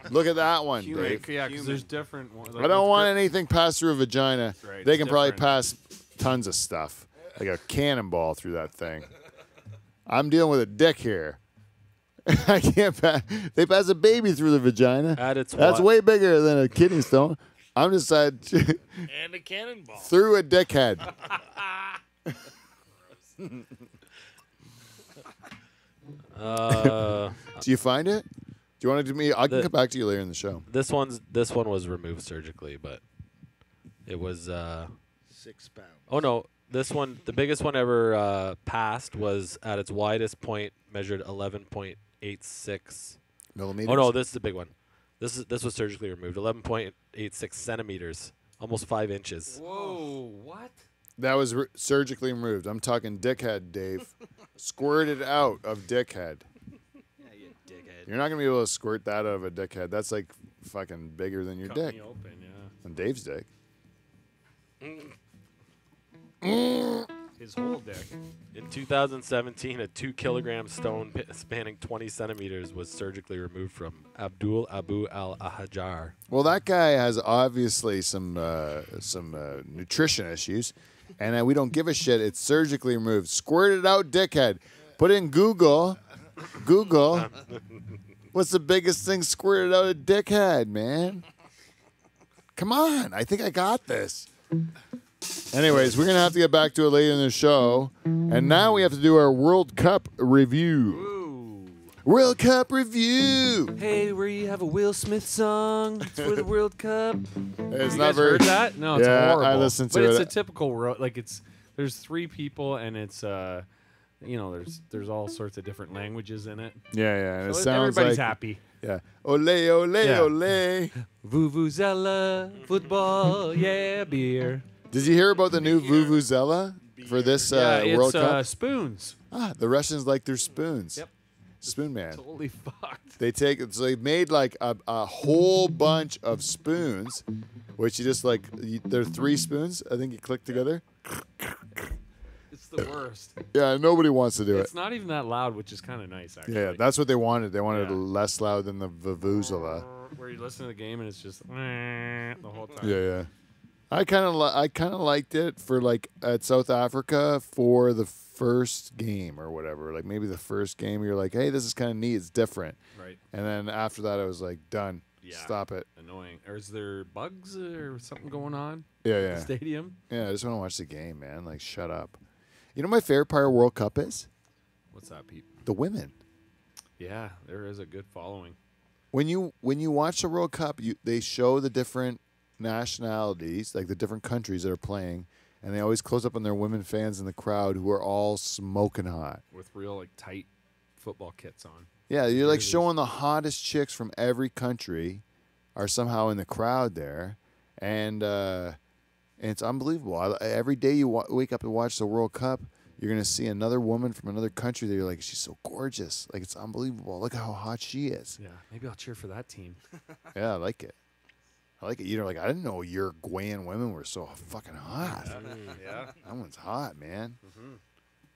Look at that one, Dave. Yeah, because there's different ones. I don't want anything passed through a vagina. Right, They it's can probably different. pass tons of stuff, like a cannonball through that thing. I'm dealing with a dick here. I can't pass. They pass a baby through the vagina. At its That's wi- way bigger than a kidney stone. I'm just And a cannonball. through a dickhead. Do you find it? Do you want to do me? I can come back to you later in the show. This one was removed surgically, but it was 6 pounds. oh no, this one, the biggest one ever passed was at its widest point, measured 11.86. Millimeters. Oh no, this is the big one. This was surgically removed, 11.86 centimeters, almost 5 inches. Whoa, what? That was surgically removed. I'm talking dickhead, Dave. Squirted out of dickhead. Yeah, you dickhead. You're not gonna be able to squirt that out of a dickhead. That's like fucking bigger than your Cut dick. me open, yeah. And Dave's dick. His whole dick. In 2017, a 2-kilogram stone spanning 20 centimeters was surgically removed from Abdul Abu al-Hajar. Well, that guy has obviously some nutrition issues, and we don't give a shit. It's surgically removed. Squirted out dickhead. Put in Google. Google. What's the biggest thing squirted out of dickhead, man? Come on. I think I got this. Anyways, we're going to have to get back to it later in the show. And now we have to do our World Cup review. Ooh. World Cup review. Hey, where you have a Will Smith song? It's for the World Cup. It's You not guys very. heard that? No, it's Yeah, I horrible. listened to but it's it. a typical there's 3 people and it's there's all sorts of different languages in it. Yeah, yeah. And it So sounds everybody's like. happy. Yeah. Ole, ole, Yeah. ole. Vuvuzela, football, yeah, beer. Did you hear about the new Vuvuzela for this Yeah, World it's Cup? spoons. The Russians like their spoons. Yep. Spoon Man. Totally fucked. They take so they made like a whole bunch of spoons, which you just there are 3 spoons. I think you click together. It's the worst. Yeah, nobody wants to do it. It's not even that loud, which is kind of nice, actually. Yeah, that's what they wanted. They wanted Yeah. it less loud than the Vuvuzela. Where you listen to the game and it's just the whole time. Yeah, yeah. I kind of liked it for at South Africa for the first game or whatever. Like maybe the first game you're like, hey, this is kind of neat. It's different. Right. And then after that, I was like, done. Yeah. Stop it. Annoying. Or is there bugs or something going on Yeah, in yeah. the stadium? Yeah, I just want to watch the game, man. Like, shut up. You know, my favorite part of World Cup is What's that, Pete? the women. Yeah, there is a good following. When you watch the World Cup, they show the different nationalities, like the different countries that are playing, and they always close up on their women fans in the crowd who are all smoking hot. With real tight football kits on. Yeah, you're like Jerseys. showing the hottest chicks from every country are somehow in the crowd there, and it's unbelievable. Every day you wake up and watch the World Cup, you're gonna see another woman from another country that you're like, she's so gorgeous, like it's unbelievable. Look how hot she is. Yeah, maybe I'll cheer for that team. Yeah, I like it. I like it. You know, like I didn't know Uruguayan women were so fucking hot. Yeah. That one's hot, man.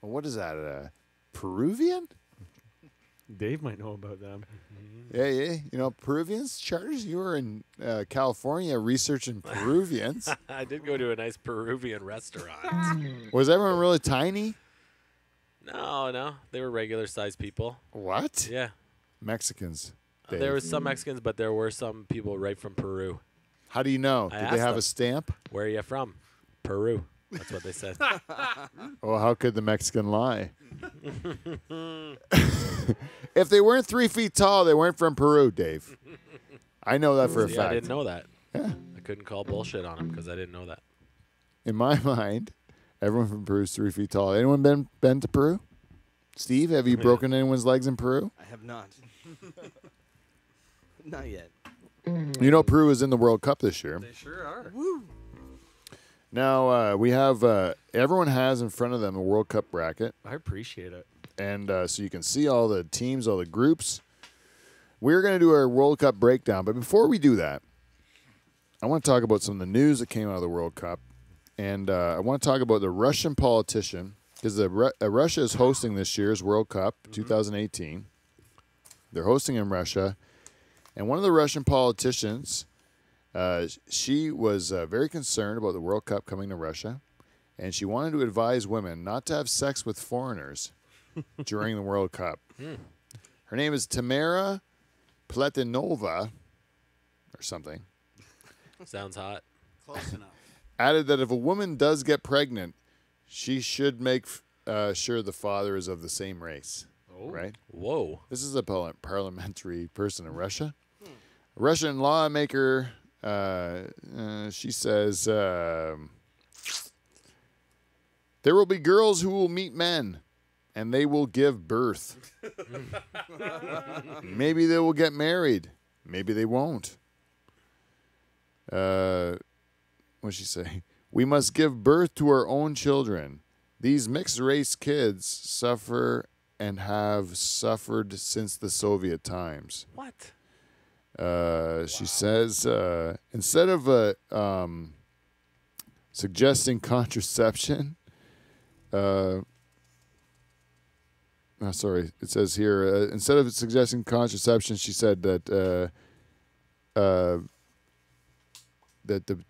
Well, what is that? Peruvian? Dave might know about them. Yeah. You know, Peruvians, Charters. You were in California researching Peruvians. I did go to a nice Peruvian restaurant. Was everyone really tiny? No, they were regular sized people. What? Yeah, Mexicans. there Dave. was some Mexicans, but there were some people right from Peru. How do you know? I Did they asked have them. a stamp? Where are you from? Peru. That's what they said. Oh, how could the Mexican lie? If they weren't 3 feet tall, they weren't from Peru, Dave. I know that for a See, fact. I didn't know that. Yeah. I couldn't call bullshit on them because I didn't know that. In my mind, everyone from Peru is 3 feet tall. Anyone been to Peru? Steve, have you broken anyone's legs in Peru? I have not. Not yet. You know Peru is in the World Cup this year. They sure are. Now, we have, everyone has in front of them a World Cup bracket. I appreciate it. And so you can see all the teams, all the groups. We're going to do our World Cup breakdown. But before we do that, I want to talk about some of the news that came out of the World Cup. And I want to talk about the Russian politician, because Russia is hosting this year's World Cup, 2018. They're hosting in Russia. And one of the Russian politicians, she was very concerned about the World Cup coming to Russia. And she wanted to advise women not to have sex with foreigners during the World Cup. Her name is Tamara Pletinova, or something. Sounds hot. Close enough. Added that if a woman does get pregnant, she should make sure the father is of the same race. Oh. Right? Whoa. This is a parliamentary person in Russia. A Russian lawmaker, she says, there will be girls who will meet men, and they will give birth. Maybe they will get married. Maybe they won't. What'd she say? We must give birth to our own children. These mixed-race kids suffer and have suffered since the Soviet times. What? She says, instead of suggesting contraception, it says here, instead of suggesting contraception, she said that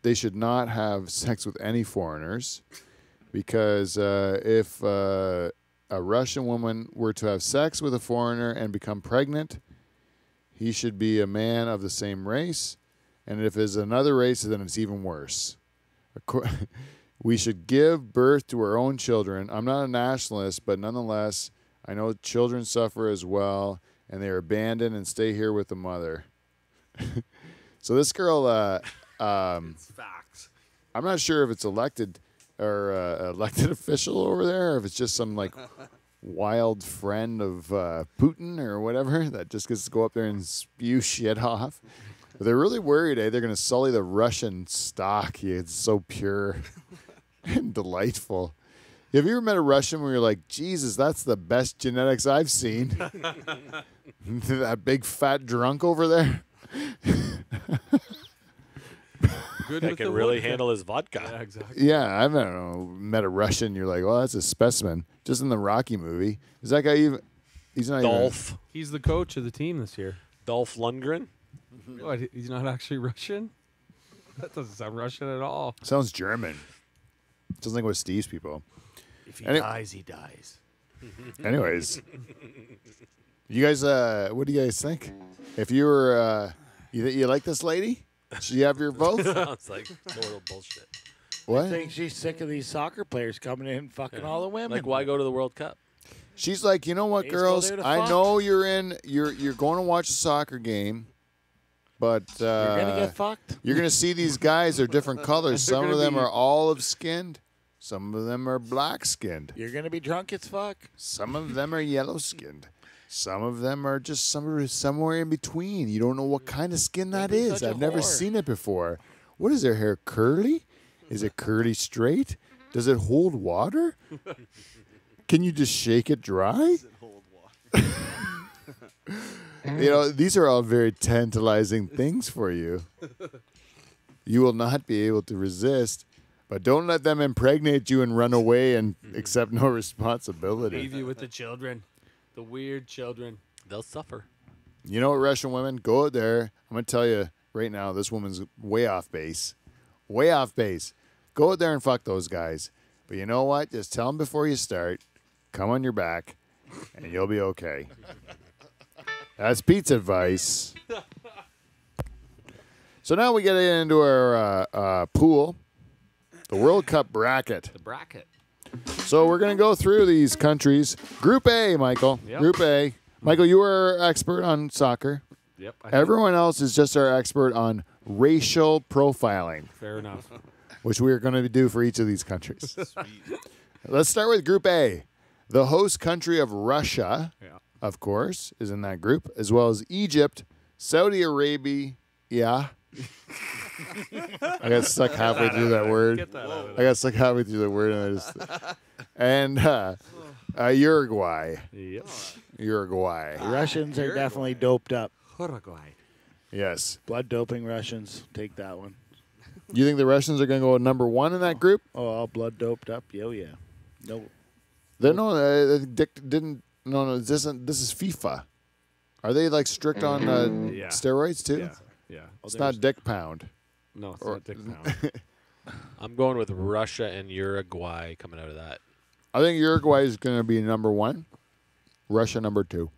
they should not have sex with any foreigners, because if a Russian woman were to have sex with a foreigner and become pregnant, he should be a man of the same race, and if it's another race, then it's even worse. We should give birth to our own children. I'm not a nationalist, but nonetheless, I know children suffer as well, and they are abandoned and stay here with the mother. So this girl, It's facts. I'm not sure if it's elected or elected official over there, or if it's just some like wild friend of Putin or whatever that just gets to go up there and spew shit off. But they're really worried, they're going to sully the Russian stock. It's so pure and delightful. Have you ever met a Russian where you're like, Jesus, that's the best genetics I've seen? That big fat drunk over there? Good That with can the really vodka. handle his vodka. Yeah, exactly. Yeah, I've met a Russian. You're like, well, that's a specimen. Just in the Rocky movie. Is that guy even? He's not Dolph. He's the coach of the team this year. Dolph Lundgren. What? He's not actually Russian? That doesn't sound Russian at all. even. Sounds German. Sounds like what Steve's people. If he Any- dies, he dies. Anyways, you guys, what do you guys think? If you were, you like this lady? Should you have your vote? Sounds like total bullshit. I What? think she's sick of these soccer players coming in and fucking all the women. Like, why go to the World Cup? She's like, you know what, He's go girls? there to I fuck. know you're going to watch a soccer game, but You're gonna get fucked. you're gonna see these guys. They're different colors. They're Some of gonna them be- are olive skinned. Some of them are black skinned. You're gonna be drunk as fuck. Some of them are yellow skinned. Some of them are just somewhere in between. You don't know what kind of skin that be is. such a I've never whore. seen it before. What is their hair? Curly? Is it curly straight? Does it hold water? Can you just shake it dry? You know, these are all very tantalizing things for you. You will not be able to resist, but don't let them impregnate you and run away and accept no responsibility. Leave you with the children, the weird children. They'll suffer. You know what, Russian women? Go out there. I'm going to tell you right now, this woman's way off base. Way off base. Go out there and fuck those guys. But you know what? Just tell them before you start, come on your back, and you'll be okay. That's Pete's advice. So now we get into our pool, the World Cup bracket. The bracket. So we're going to go through these countries. Group A, Michael. Yep. Group A. Michael, you are our expert on soccer. Yep. I think- Everyone else is just our expert on racial profiling, Fair enough. which we are going to do for each of these countries. Let's start with Group A. The host country of Russia, Yeah. of course, is in that group, as well as Egypt, Saudi Arabia. Yeah. I got stuck halfway through that word. Get that out of I got stuck halfway through the word, and Uruguay. there. Yep. Uruguay. Russians are definitely doped up. Uruguay. Yes. Blood doping Russians. Take that one. You think the Russians are going to go number one in that group? Oh, all blood doped up. Yeah, No. They're Dick didn't. No. This is FIFA. Are they like strict on Yeah. steroids too? Yeah. Yeah. It's not Dick Pound. No, it's Or- not Dick Pound. I'm going with Russia and Uruguay coming out of that. I think Uruguay is going to be number one. Russia number two.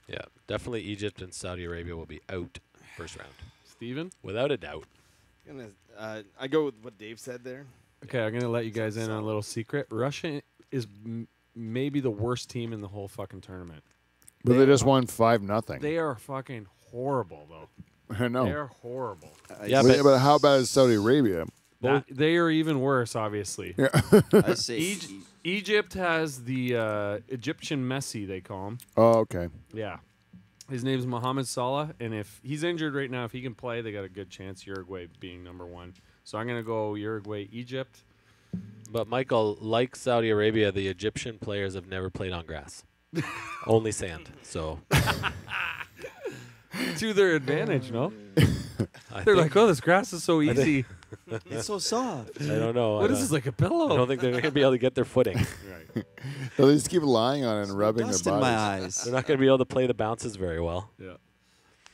Yeah, definitely Egypt and Saudi Arabia will be out first round, Steven? without a doubt. I go with what Dave said there. Okay, I'm going to let you guys in on a little secret. Russia is maybe the worst team in the whole fucking tournament. But they just won 5-0. They are fucking horrible, though. I know. They're horrible. Yeah, But how bad is Saudi Arabia? They are even worse, obviously. I say Egypt has the Egyptian Messi, they call him. Oh, okay. Yeah. His name's Mohamed Salah, and if he's injured right now, if he can play, they got a good chance Uruguay being number one. So I'm going to go Uruguay, Egypt. But Michael, like Saudi Arabia, the Egyptian players have never played on grass, only sand. So To their advantage, no? I They're think- like, oh, this grass is so easy. it's so soft. I don't know. What I is this, don't- like a pillow? I don't think they're going to be able to get their footing. Right. So they just keep lying on it and rubbing Dust their in my bodies. eyes. They're not going to be able to play the bounces very well. Yeah.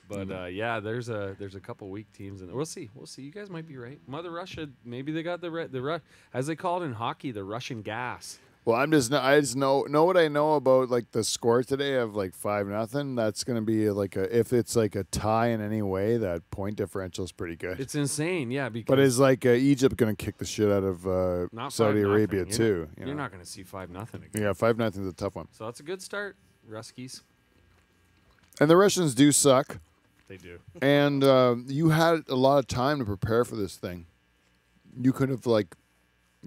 But yeah, there's a couple weak teams, and we'll see. We'll see. You guys might be right. Mother Russia, maybe they got the as they call it in hockey, the Russian gas. Well, I just know what I know about like the score today of like 5-0. That's going to be like if it's like a tie in any way, that point differential is pretty good. It's insane, yeah. Because But is like Egypt going to kick the shit out of not Saudi 5-0. Arabia You're too? Not, you're not going to see 5-0 again. Yeah, 5-0 is a tough one. So that's a good start, Ruskies. And the Russians do suck. They do. And you had a lot of time to prepare for this thing. You could have like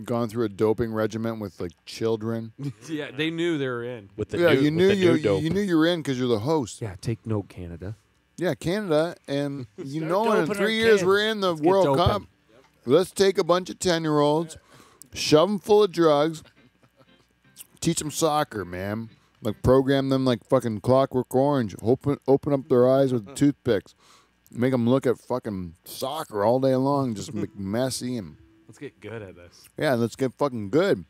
gone through a doping regimen with like children. Yeah, they knew they were in. With the Yeah, new, you knew with the new dope. you knew you were in because you're the host. Yeah, take note, Canada. Yeah, Canada, and you Start know, in doping 3 our years kids. we're in the get World doping. Cup. Let's take a bunch of 10-year-olds, shove them full of drugs, teach them soccer, man. Like program them like fucking Clockwork Orange. Open up their eyes with toothpicks. Make them look at fucking soccer all day long. Just make messy and Let's get good at this. yeah, let's get fucking good.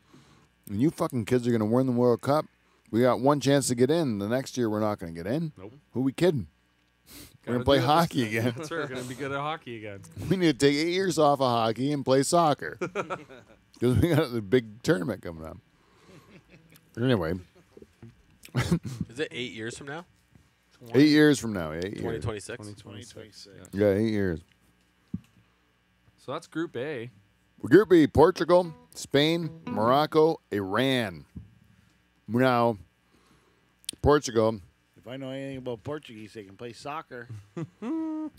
And you fucking kids are gonna win the World Cup. We got one chance to get in. The next year we're not gonna get in. Nope. Who we kidding? We're gonna Gotta play do it. hockey again. That's right. We're gonna be good at hockey again. We need to take 8 years off of hockey and play soccer because we got the big tournament coming up. Anyway, Is it 8 years from now? 8 years from now, 8 years. 2026? 2026. Yeah. Yeah, 8 years. So that's Group A. Group B: Portugal, Spain, Morocco, Iran. Now, Portugal, If I know anything about Portuguese, they can play soccer.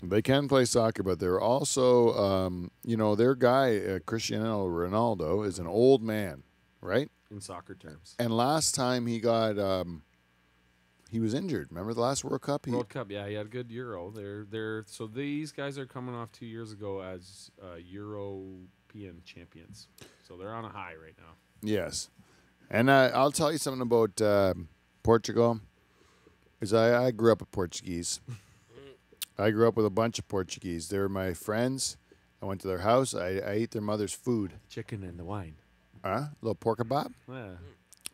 they can play soccer, but they're also, their guy Cristiano Ronaldo is an old man, right? In soccer terms. And last time he got He was injured. Remember the last World Cup? World Cup, yeah, he had a good Euro. So these guys are coming off 2 years ago as European champions. So they're on a high right now. Yes. And I'll tell you something about Portugal. Is I grew up with Portuguese. I grew up with a bunch of Portuguese. They were my friends. I went to their house. I ate their mother's food. Chicken and the wine. A little pork kebab? Yeah.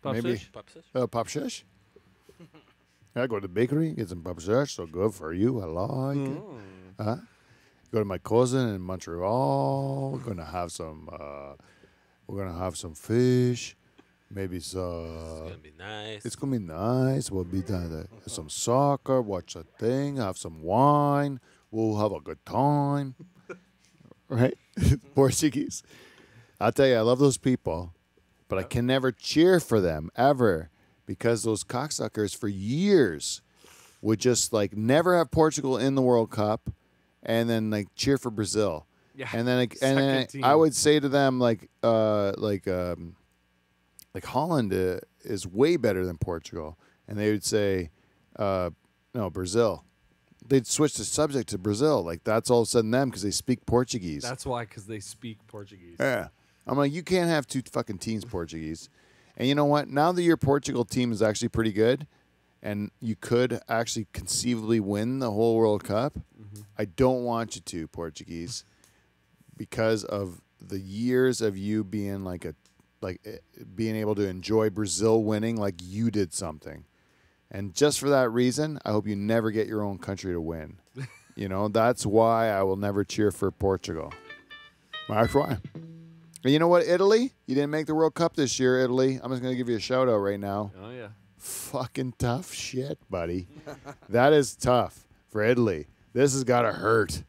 Maybe. Popsish? Pop shish? I go to the bakery, get some pop shish. So good for you. I like it. Go to my cousin in Montreal. We're gonna have some. We're gonna have some fish. Maybe some. It's gonna be nice. It's gonna be nice. We'll be down there. Some soccer. Watch a thing. Have some wine. We'll have a good time. Right? Portuguese. I'll tell you, I love those people, but I can never cheer for them ever because those cocksuckers for years would just like never have Portugal in the World Cup and then like cheer for Brazil. Yeah. And then team. I would say to them like Holland is way better than Portugal, and they would say no, Brazil. They'd switch the subject to Brazil. Like, that's all of a sudden them because they speak Portuguese. That's why, because they speak Portuguese. Yeah. I'm like, you can't have two fucking teams Portuguese. And you know what? Now that your Portugal team is actually pretty good and you could actually conceivably win the whole World Cup, I don't want you to, Portuguese, because of the years of you being being able to enjoy Brazil winning like you did something. And just for that reason, I hope you never get your own country to win. You know, that's why I will never cheer for Portugal. That's why. And you know what, Italy? You didn't make the World Cup this year, Italy. I'm just going to give you a shout out right now. Oh, yeah. Fucking tough shit, buddy. That is tough for Italy. This has got to hurt.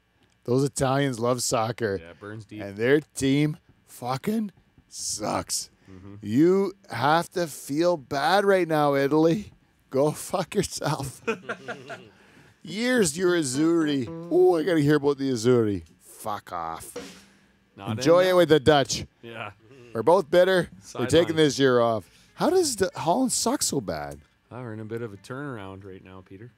Those Italians love soccer. Yeah, it burns deep. And their team fucking sucks. You have to feel bad right now, Italy. Go fuck yourself. Years you're Azzurri. Oh, I got to hear about the Azzurri. Fuck off. Not Enjoy in it with the Dutch. Yeah. We're both bitter. We're taking Sideline. this year off. How does Holland suck so bad? We're in a bit of a turnaround right now, Peter.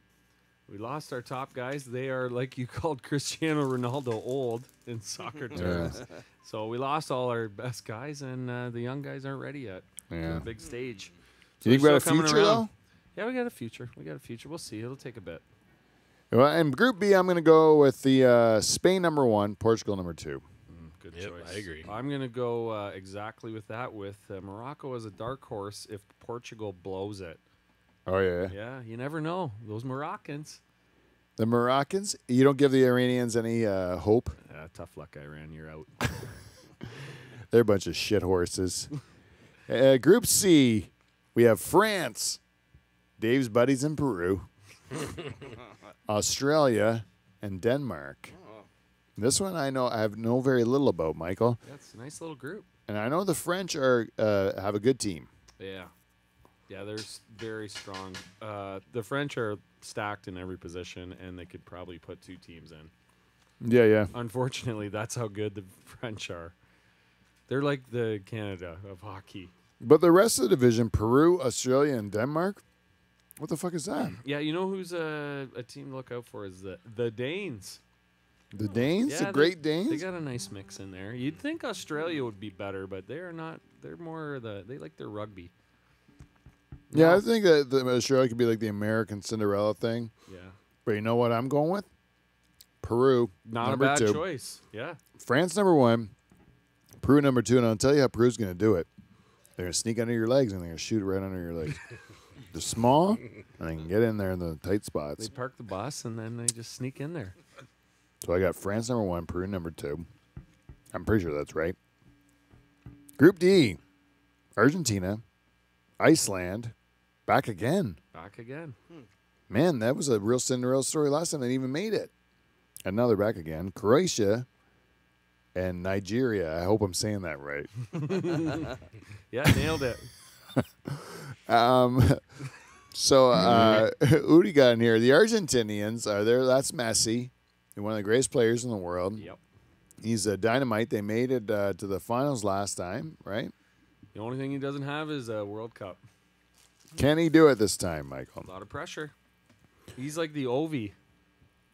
We lost our top guys. They are, like you called Cristiano Ronaldo, old in soccer terms. So we lost all our best guys, and the young guys aren't ready yet for Yeah. the big stage. Do you think we they're got a still coming future, around. though? Yeah, we got a future. We'll see. It'll take a bit. Well, in Group B, I'm going to go with the Spain #1, Portugal #2. Good Yep, choice. I agree. I'm going to go exactly with that, with Morocco as a dark horse if Portugal blows it. Oh, yeah. Yeah, you never know. Those Moroccans. The Moroccans, you don't give the Iranians any hope. Tough luck, Iran. You're out. They're a bunch of shit horses. Group C, we have France, Dave's buddies in Peru, Australia, and Denmark. This one I know very little about, Michael. That's a nice little group. And I know the French are have a good team. Yeah. Yeah, they're very strong. The French are stacked in every position, and they could probably put 2 teams in. Yeah. Unfortunately, that's how good the French are. They're like the Canada of hockey. But the rest of the division, Peru, Australia, and Denmark, what the fuck is that? Yeah, you know who's a team to look out for is the Danes. The Danes? Yeah, the Great Danes? They got a nice mix in there. You'd think Australia would be better, but they're not. They're more they like their rugby. Yeah, No. I think that Australia could be like the American Cinderella thing. Yeah. But you know what I'm going with? Peru, Not number a bad 2. choice. Yeah. France, #1. Peru, #2. And I'll tell you how Peru's going to do it. They're going to sneak under your legs, and they're going to shoot right under your legs. They're small, and they can get in there in the tight They spots. park the bus, and then they just sneak in there. So I got France, #1, Peru, #2. I'm pretty sure that's right. Group D, Argentina, Iceland, back again. Back again. Man, that was a real Cinderella story last time they even made it. And now they're back again. Croatia and Nigeria. I hope I'm saying that right. Yeah, nailed it. So who do you got in here? The Argentinians are there. That's Messi. He's one of the greatest players in the world. Yep. He's a dynamite. They made it to the finals last time, right? The only thing he doesn't have is a World Cup. Can he do it this time, A Michael? lot of pressure. He's like the Ovi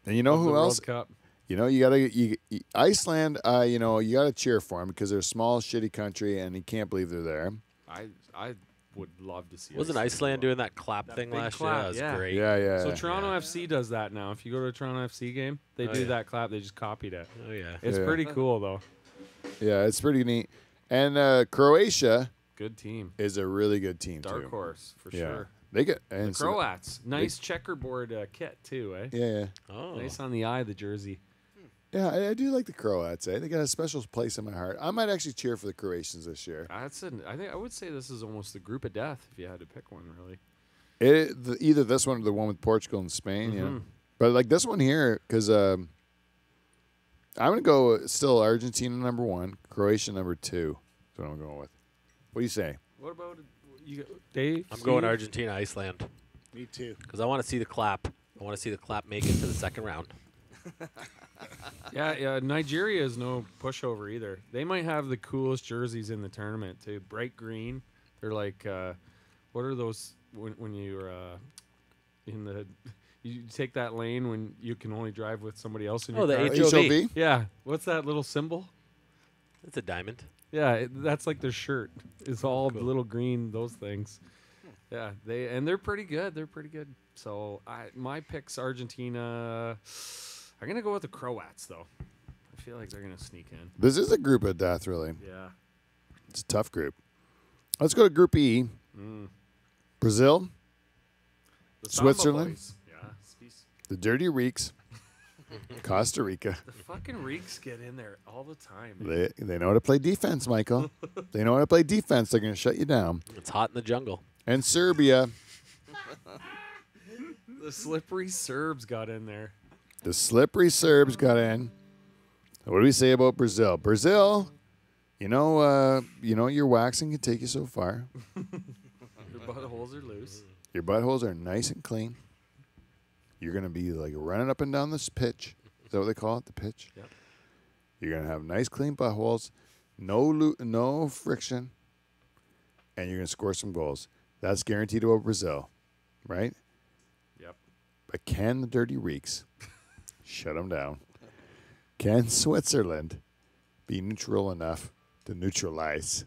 And you know of the who World else? Cup. You know, Iceland. You know, you got to cheer for him because they're a small, shitty country, and you can't believe they're there. I would love to see. Wasn't Iceland doing that clap That thing big last clap, year? That was yeah. great. Yeah. So Toronto FC does that now. If you go to a Toronto FC game, they Oh, do yeah. that clap. They just copied it. Oh yeah. It's Yeah. pretty cool though. Yeah, it's pretty neat. And Croatia Good team. is a really good team Dark too. horse for Yeah, sure. they get The and so- Croats, nice checkerboard kit too, eh? Yeah. Oh. Nice on the eye, the jersey. Yeah, I do like the Croats. They got a special place in my heart. I might actually cheer for the Croatians this year. I think I would say this is almost the group of death if you had to pick one, really. Either this one or the one with Portugal and Spain. Yeah, Mhm. but like this one here because I'm gonna go still Argentina number 1, Croatia number 2. That's what I'm going with. What do you say? What about you, Dave? I'm going Steve? Argentina, Iceland, Me too. because I want to see the clap. I want to see the clap make it to the second round. Yeah. Nigeria is no pushover either. They might have the coolest jerseys in the tournament too. Bright green. They're like, what are those when you're in the? You take that lane when you can only drive with somebody else in your Oh, the car. HOV. Yeah. What's that little symbol? It's a diamond. Yeah, that's like their shirt. It's all little green, those things. Yeah, they're pretty good. They're pretty good. So my pick's Argentina. I'm gonna go with the Croats though. I feel like they're gonna sneak in. This is a group of death, really. Yeah. It's a tough group. Let's go to Group E. Brazil, The Samba Switzerland? boys. Yeah. the Dirty Reeks, Costa Rica. The fucking Reeks get in there all the time. They know how to play defense, Michael. They know how to play defense. They're going to shut you down. It's hot in the jungle. And Serbia. The slippery Serbs got in there. The slippery Serbs got in. What do we say about Brazil? Brazil, you know your waxing can take you so far. Their buttholes are loose. Your buttholes are nice and clean. You're going to be like running up and down this pitch. Is that what they call it, the pitch? Yep. You're going to have nice, clean buttholes, no friction, and you're going to score some goals. That's guaranteed about Brazil, right? Yep. But can the Dirty Reeks shut them down? Can Switzerland be neutral enough to neutralize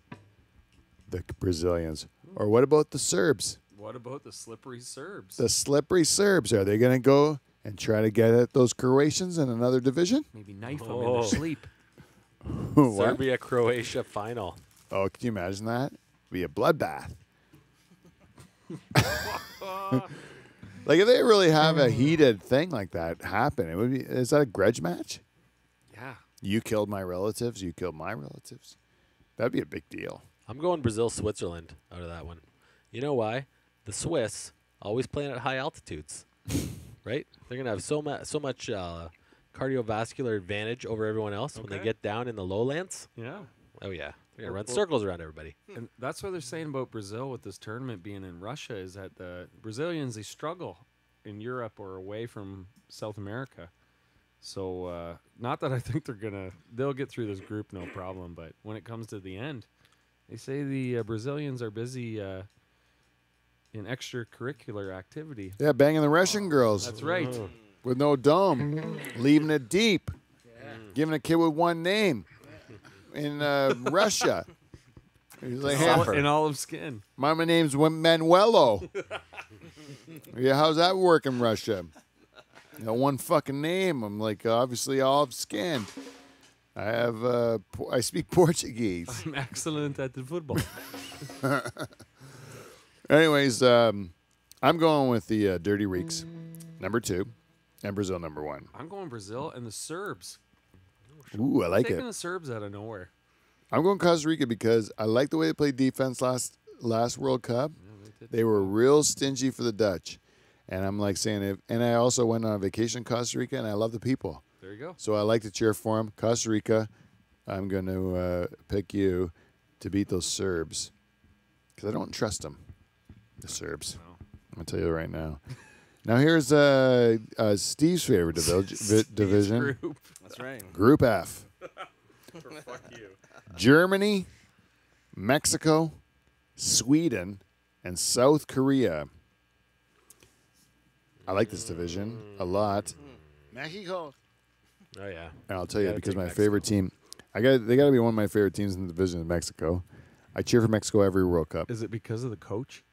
the Brazilians? Or what about the Serbs? What about the slippery Serbs? The slippery Serbs, are they going to go and try to get at those Croatians in another division? Maybe knife them in Oh. their sleep. What? Serbia, Croatia final. Oh, can you imagine that? Be a bloodbath. Like if they really have a heated thing like that happen, it would be. Is that a grudge match? Yeah. You killed my relatives. You killed my relatives. That'd be a big deal. I'm going Brazil, Switzerland out of that one. You know why? The Swiss always playing at high altitudes, right? They're gonna have so much cardiovascular advantage over everyone else when they Okay. get down in the lowlands. Yeah. Oh yeah, they're gonna run Well- circles around everybody. And that's what they're saying about Brazil with this tournament being in Russia is that the Brazilians, they struggle in Europe or away from South America. So not that I think they'll get through this group no problem, but when it comes to the end, they say the Brazilians are busy in extracurricular activity. Yeah, banging the Russian girls That's right. with no dome, leaving it deep, giving a kid with one name in Russia. He's like, hey, In olive skin. my name's Manuelo. Yeah, how's that work in Russia? You know, one fucking name. I'm like obviously olive skinned. I speak Portuguese. I'm excellent at the football. Anyways, I'm going with the Dirty Reeks, number 2, and Brazil, number 1. I'm going Brazil and the Serbs. Ooh, I like Taking it. the Serbs out of nowhere. I'm going Costa Rica because I like the way they played defense last World Cup. They were real stingy for the Dutch. And I'm like saying, and I also went on a vacation in Costa Rica, and I love the people. There you go. So I like to cheer for them. Costa Rica, I'm going to pick you to beat those Serbs because I don't trust them, the Serbs. No. I'm going to tell you right now. Now here's Steve's favorite division, Group. That's right. Group F. Fuck you. Germany, Mexico, Sweden, and South Korea. I like this division a lot, Mexico. Oh yeah. and I'll tell you Gotta because take my Mexico. favorite team, they got to be one of my favorite teams in the division is Mexico. I cheer for Mexico every World Cup. Is it because of the coach?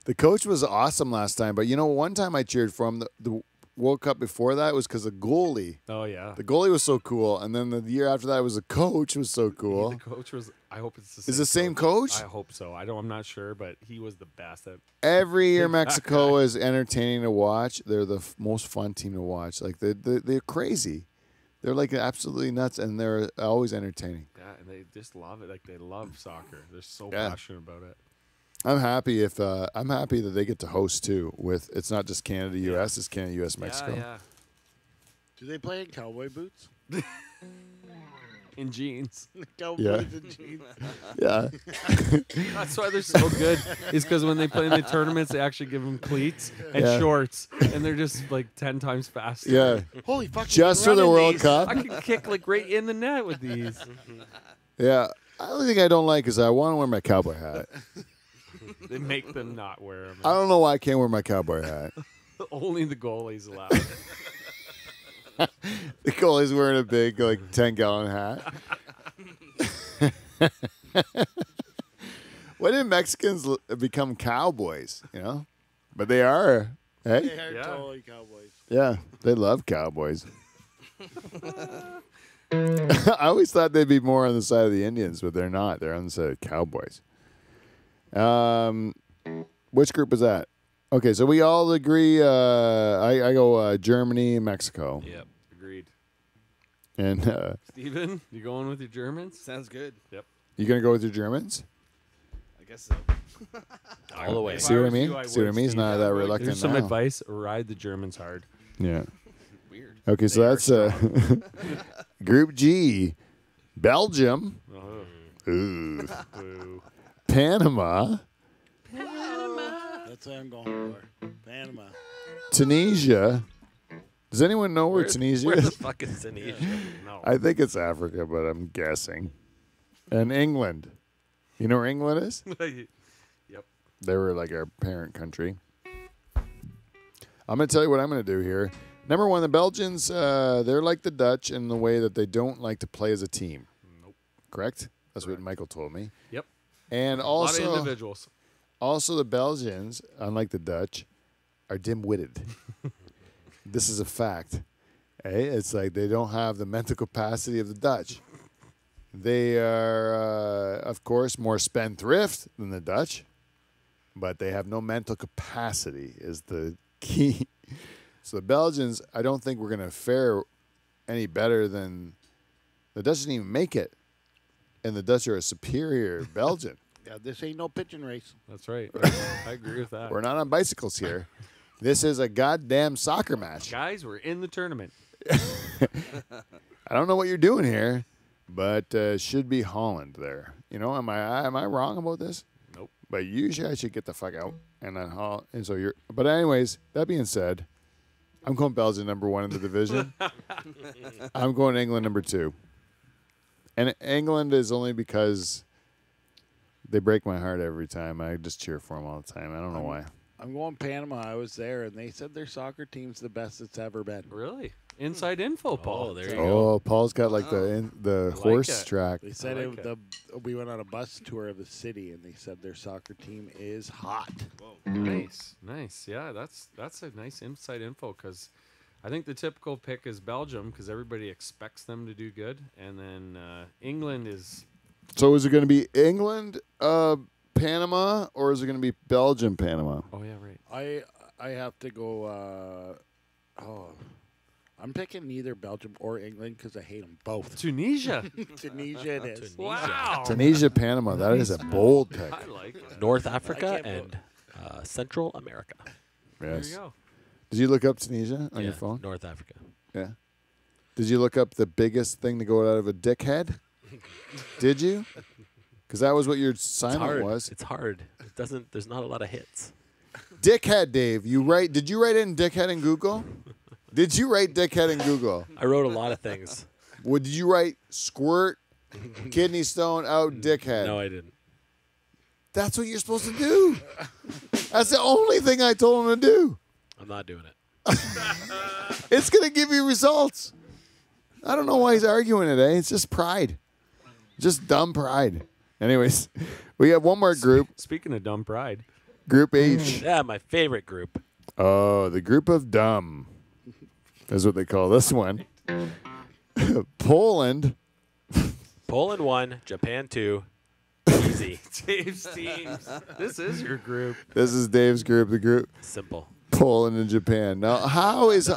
The coach was awesome last time, but one time I cheered for him. The World Cup before that was because the goalie. Oh yeah. The goalie was so cool, and then the year after that was the coach was so cool. The coach was. I hope it's the same. Is the same coach? I hope so. I'm not sure, but he was the best at. Every year Mexico is entertaining to watch. They're the most fun team to watch. Like they're crazy. They're like absolutely nuts, and they're always entertaining. Yeah, and they just love it. Like they love soccer. They're so Yeah. passionate about it. I'm happy that they get to host too. With it's not just Canada U.S. It's Canada U.S. Mexico. Yeah, Do they play in cowboy boots? yeah. In jeans. Cowboys and jeans. Yeah. That's why they're so good. Is because when they play in the tournaments, they actually give them cleats and Yeah. shorts, and they're just like 10 times faster. Yeah. Holy fuck! Just for the World Cup. I can kick like right in the net with these. Yeah. The only thing I don't like is I want to wear my cowboy hat. They make them not wear them. I don't know why I can't wear my cowboy hat. Only the goalie's allowed. The goalie's wearing a big 10-gallon hat. When did Mexicans become cowboys? But they are. Hey, They are Yeah. totally cowboys. yeah, they love cowboys. I always thought they'd be more on the side of the Indians, but they're not. They're on the side of cowboys. Which group is that? Okay, so we all agree. I go Germany and Mexico. Yep. Agreed. And Steven, you going with your Germans? Sounds good. you gonna go with your Germans? I guess so. All the way. If See what I was mean? you, See what I would, mean? He's Steve. not that reluctant Here's some now. advice: ride the Germans hard. Yeah. Weird. Okay, so that's Group G, Belgium, Oh, ooh, boo. Panama, That's what I'm going for. Panama. Tunisia. Does anyone know where Tunisia Where the is? fuck is Tunisia? No. I think it's Africa, but I'm guessing. And England. You know where England is? Yep. They were like our parent country. I'm going to tell you what I'm going to do here. Number one, the Belgians, they're like the Dutch in the way that they don't like to play as a team. Nope. Correct? That's what Michael told me. Yep. And A lot of also, individuals. also the Belgians, unlike the Dutch, are dim-witted. This is a fact. Hey, it's like they don't have the mental capacity of the Dutch. They are, of course, more spendthrift than the Dutch, but they have no mental capacity is the key. So the Belgians, I don't think we're going to fare any better than the Dutch didn't even make it, and the Dutch are a superior Belgian. Yeah, this ain't no pigeon race. That's right. I agree with that. We're not on bicycles here. This is a goddamn soccer match. Guys, we're in the tournament. I don't know what you're doing here, but should be Holland there. Am I wrong about this? Nope. But usually I should get the fuck out and then and so you're. But anyways, that being said, I'm going Belgium number 1 in the division. I'm going England number 2, and England is only because they break my heart every time. I just cheer for them all the time. I don't know why. I'm going Panama. I was there, and they said their soccer team's the best it's ever been. Really? Inside info, Paul. Oh, there you go. Oh, Paul's got like the like horse it. track. They said like we went on a bus tour of the city, and they said their soccer team is hot. Nice, nice. Yeah, that's a nice inside info because I think the typical pick is Belgium because everybody expects them to do good, and then England is. So is it going to be England, Panama, or is it going to be Belgium, Panama? Oh yeah, right. I have to go. I'm picking neither Belgium or England because I hate them both. Tunisia. Tunisia it is. Wow. Tunisia, Panama. That is a bold pick. I like it. North I Africa can't and Central America. There Yes. you go. Did you look up Tunisia on Yeah, your phone? North Africa. Yeah. Did you look up the biggest thing to go out of a dickhead? Did you? Because that was what your It's assignment hard. was. It's hard. It doesn't. There's not a lot of hits. Dickhead, Dave. Did you write in dickhead in Google? Did you write dickhead in Google? I wrote a lot of things. Did you write squirt, kidney stone, out, dickhead? No, I didn't. That's what you're supposed to do. That's the only thing I told him to do. I'm not doing it. It's going to give you results. I don't know why he's arguing it, eh? It's just pride. Just dumb pride. Anyways, we have one more group. Speaking of dumb pride. Group H. Yeah, my favorite group. Oh, the group of dumb. That's what they call this one. Poland. Poland 1, Japan 2. Easy. Dave's teams. This is your group. This is Dave's group, the group. Simple. Poland and Japan. Now, how is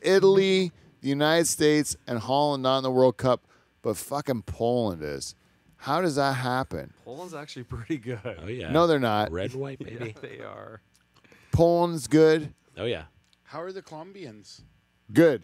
Italy, the United States, and Holland not in the World Cup, but fucking Poland is? How does that happen? Poland's actually pretty good. Oh, yeah. No, they're not. Red and white, baby. Yeah, they are. Poland's good. Oh, yeah. How are the Colombians? Good.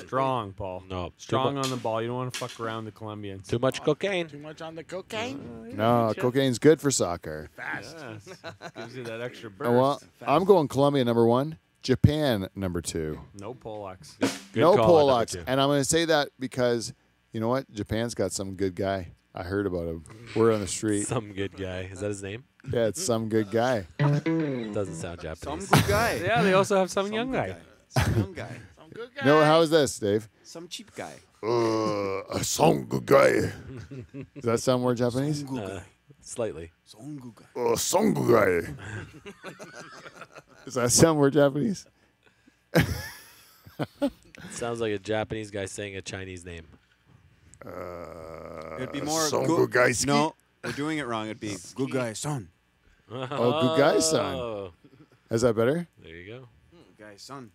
Strong, Paul. No. Strong on the ball. You don't want to fuck around the Colombians. Too much cocaine. Too much on the cocaine? No, cocaine's good for soccer. Fast. Yes. Gives you that extra burst. Oh, well, I'm going Colombia number 1, Japan number 2. No Polacks. Good No call on number Polacks. 2. And I'm going to say that because, you know what? Japan's got some good guy. I heard about him. We're on the street. Some good guy. Is that his name? Yeah, it's some good guy. Doesn't sound Some Japanese. good guy. Yeah, they also have some young guy. Some young guy. Some good guy. No, how is this, Dave? Some cheap guy. Some good guy. Does that sound more Japanese? Slightly. Some good guy. Some good guy. Does that sound more Japanese? Sounds like a Japanese guy saying a Chinese name. It'd be more Some good good guy ski. No, we're doing it wrong. It'd be good guy son. Oh, good guy, son. Oh, Is that better? there you go. Good guy son.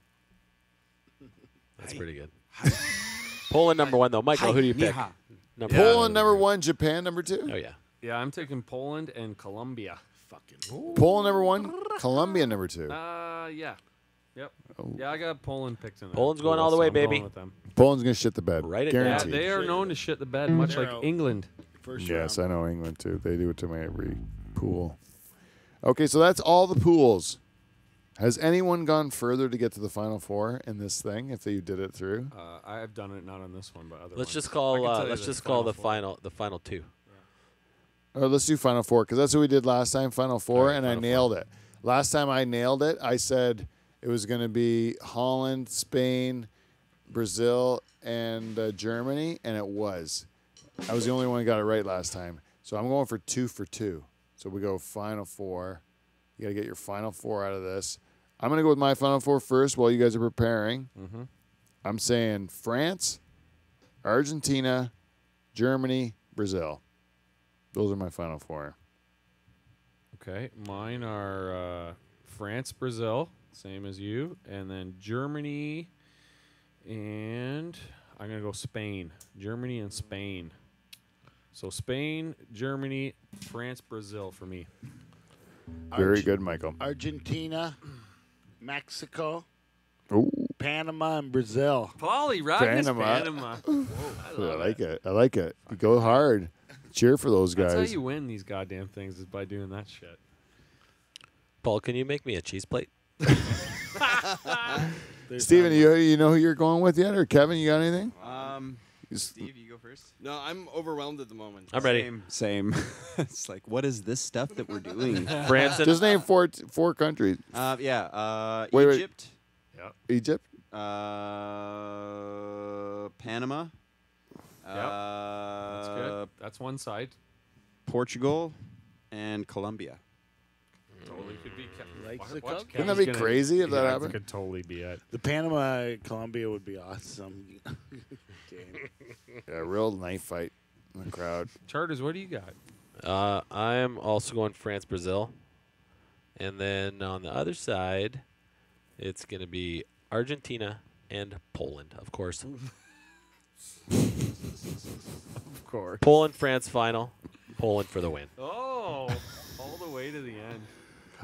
That's pretty good. Poland number 1, though. Michael, who do you pick? Number Poland number 1, Japan number 2. Oh, yeah. Yeah, I'm taking Poland and Colombia. Fucking. Poland number 1, Colombia number 2. Yeah. Yep. Yeah, I got Poland picked in there. Poland's going all the way, I'm going baby. with them. Poland's gonna shit the bed. Write it down. Yeah, Guaranteed. they are known to shit the bed, much They're like out. England. First Yes, round. I know England too. They do it to my every pool. Okay, so that's all the pools. Has anyone gone further to get to the Final Four in this thing? If you did it through, I have done it not on this one, but other Let's ones. just I call. can tell you Let's the just call the Four. final 2. or let's do Final Four because that's what we did last time. Final Four, right, and I Final nailed it. Last time I nailed it. I said it was going to be Holland, Spain, Brazil, and Germany, and it was. I was the only one who got it right last time. So I'm going for 2 for 2. So we go Final Four. You got to get your Final Four out of this. I'm going to go with my Final Four first while you guys are preparing. Mm-hmm. I'm saying France, Argentina, Germany, Brazil. Those are my Final Four. Okay, mine are France, Brazil, same as you, and then Germany, and I'm gonna go Spain. Germany and Spain. So Spain, Germany, France, Brazil for me. Very good, Michael. Argentina, Mexico, Ooh, Panama, and Brazil. Paulie, rocking Panama. Panama. I like it. I like it. You go hard. Cheer for those That's how guys. you win these goddamn things is by doing that shit. Paul, can you make me a cheese plate? Steven, you know who you're going with yet? Or Kevin, you got anything? Steve, you go first. No, I'm overwhelmed at the moment. I'm ready. Same. It's like, what is this stuff that we're doing? France and Just name four countries. Yeah. Wait, wait. Egypt. Egypt. Panama. That's good. That's one side. Portugal and Colombia. Totally could be. Likes the Watch Coke. Wouldn't that be Kevin's crazy if that yeah, happened? Could totally be it. The Panama Colombia would be awesome. Game. Yeah, real knife fight in the crowd. Charters, what do you got? I'm also going France, Brazil. And then on the other side, it's going to be Argentina and Poland, of course. Of course. Poland, France final. Poland for the win. Oh, all the way to the end.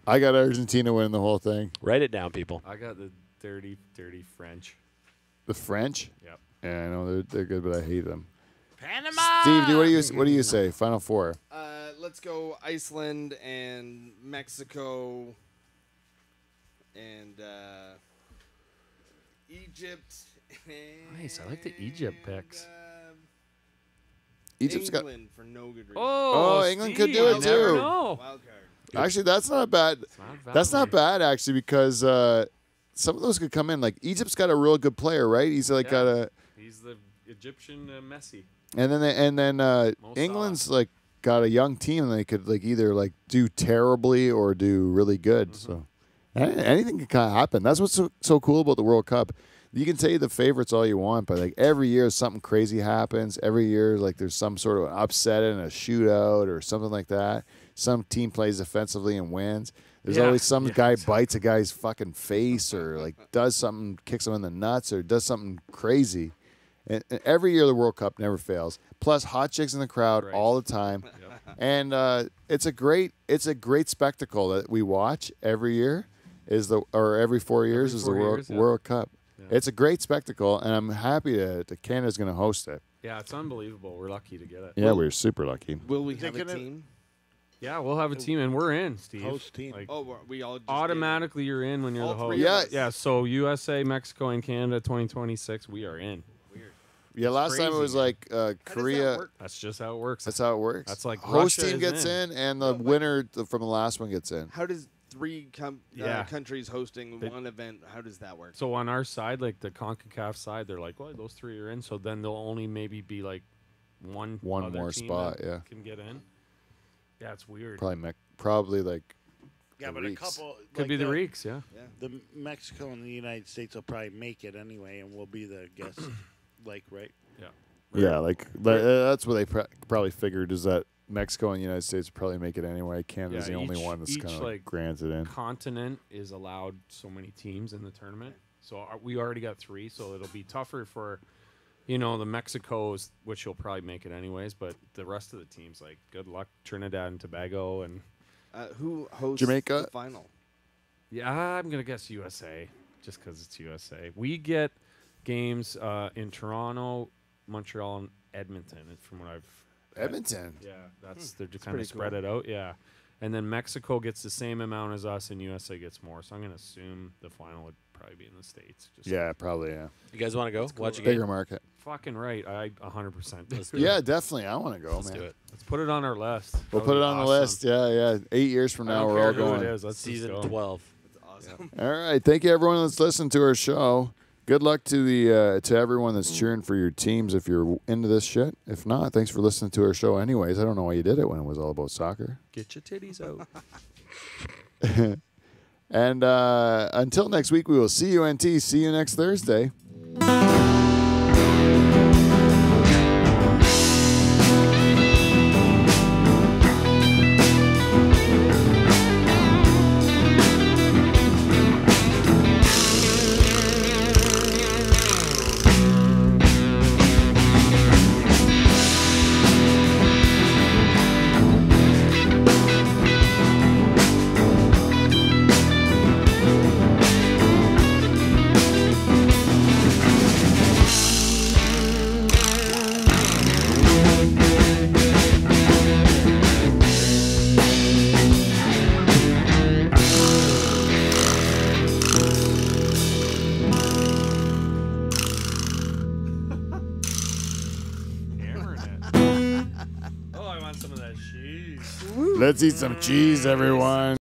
I got Argentina winning the whole thing. Write it down, people. I got the dirty, dirty French. The French. Yep. Yeah, I know they're good, but I hate them. Panama. Steve, what do you say? Final Four. Let's go Iceland and Mexico and Egypt. And, Nice, I like the Egypt picks. Egypt's got. England for no good reason. Oh, England could Steve, do it you never too. know. Wild card. Actually, that's not bad. That's not bad actually because some of those could come in. Like Egypt's got a real good player, right? He's like got a. He's the Egyptian Messi. And then England's like got a young team and they could like either like do terribly or do really good. So anything can kind of happen. That's what's so cool about the World Cup. You can say the favorites all you want, but like every year something crazy happens. Every year like there's some sort of an upset in a shootout or something like that. Some team plays offensively and wins. There's always some guy bites a guy's fucking face or like does something, kicks him in the nuts or does something crazy. And every year the World Cup never fails. Plus hot chicks in the crowd all the time. And it's a great spectacle that we watch every year every 4 years is the World Cup. Yeah. It's a great spectacle, and I'm happy that Canada's going to host it. Yeah, it's unbelievable. We're lucky to get it. Yeah, we're super lucky. Will we have a team? Yeah, we'll have a team, and we're in, Steve. Host team. Like, we all just automatically you're in when you're all the host. three of us. Yeah. So USA, Mexico, and Canada 2026, we are in. Weird. Yeah, last time it was like Korea. That's just how it works. That's how it works. That's like host Russia team gets in, and the winner from the last one gets in. How does three countries hosting one event? How does that work? So on our side, like the CONCACAF side, they're like, well, those three are in. So then they'll only maybe be like one other more team spot, that can get in. Yeah, it's weird. Probably like. Yeah, but Reeks. a couple Could like be the Reeks, yeah. The Mexico and the United States will probably make it anyway, and we'll be the guest, right? Yeah, like that's what they probably figured is that Mexico and the United States would probably make it anyway. Canada's the only one that's kind of like granted in. Continent is allowed so many teams in the tournament, so we already got 3. So it'll be tougher for, the Mexicos, which will probably make it anyways. But the rest of the teams, like good luck, Trinidad and Tobago, and who hosts Jamaica the final? Yeah, I'm gonna guess USA, just because it's USA. We get games in Toronto, Montreal, and Edmonton. From what I've Edmonton. Yeah, they're just kind of spread it out. Yeah, and then Mexico gets the same amount as us, and USA gets more. So I'm gonna assume the final would probably be in the States. Probably. Yeah. You guys want to go? Watch a Bigger game? market. Fucking right. I 100%. Yeah, definitely. I want to go, Let's man. do it. Let's put it on our list. We'll put it on the list. Yeah. 8 years from now, we're all going. It is. Let's Season just go. 12. That's awesome. All right. Thank you, everyone that's listened to our show. Good luck to everyone that's cheering for your teams if you're into this shit. If not, thanks for listening to our show anyways. I don't know why you did it when it was all about soccer. Get your titties out. And until next week, we will see you, NT. See you next Thursday. Let's eat some cheese, everyone.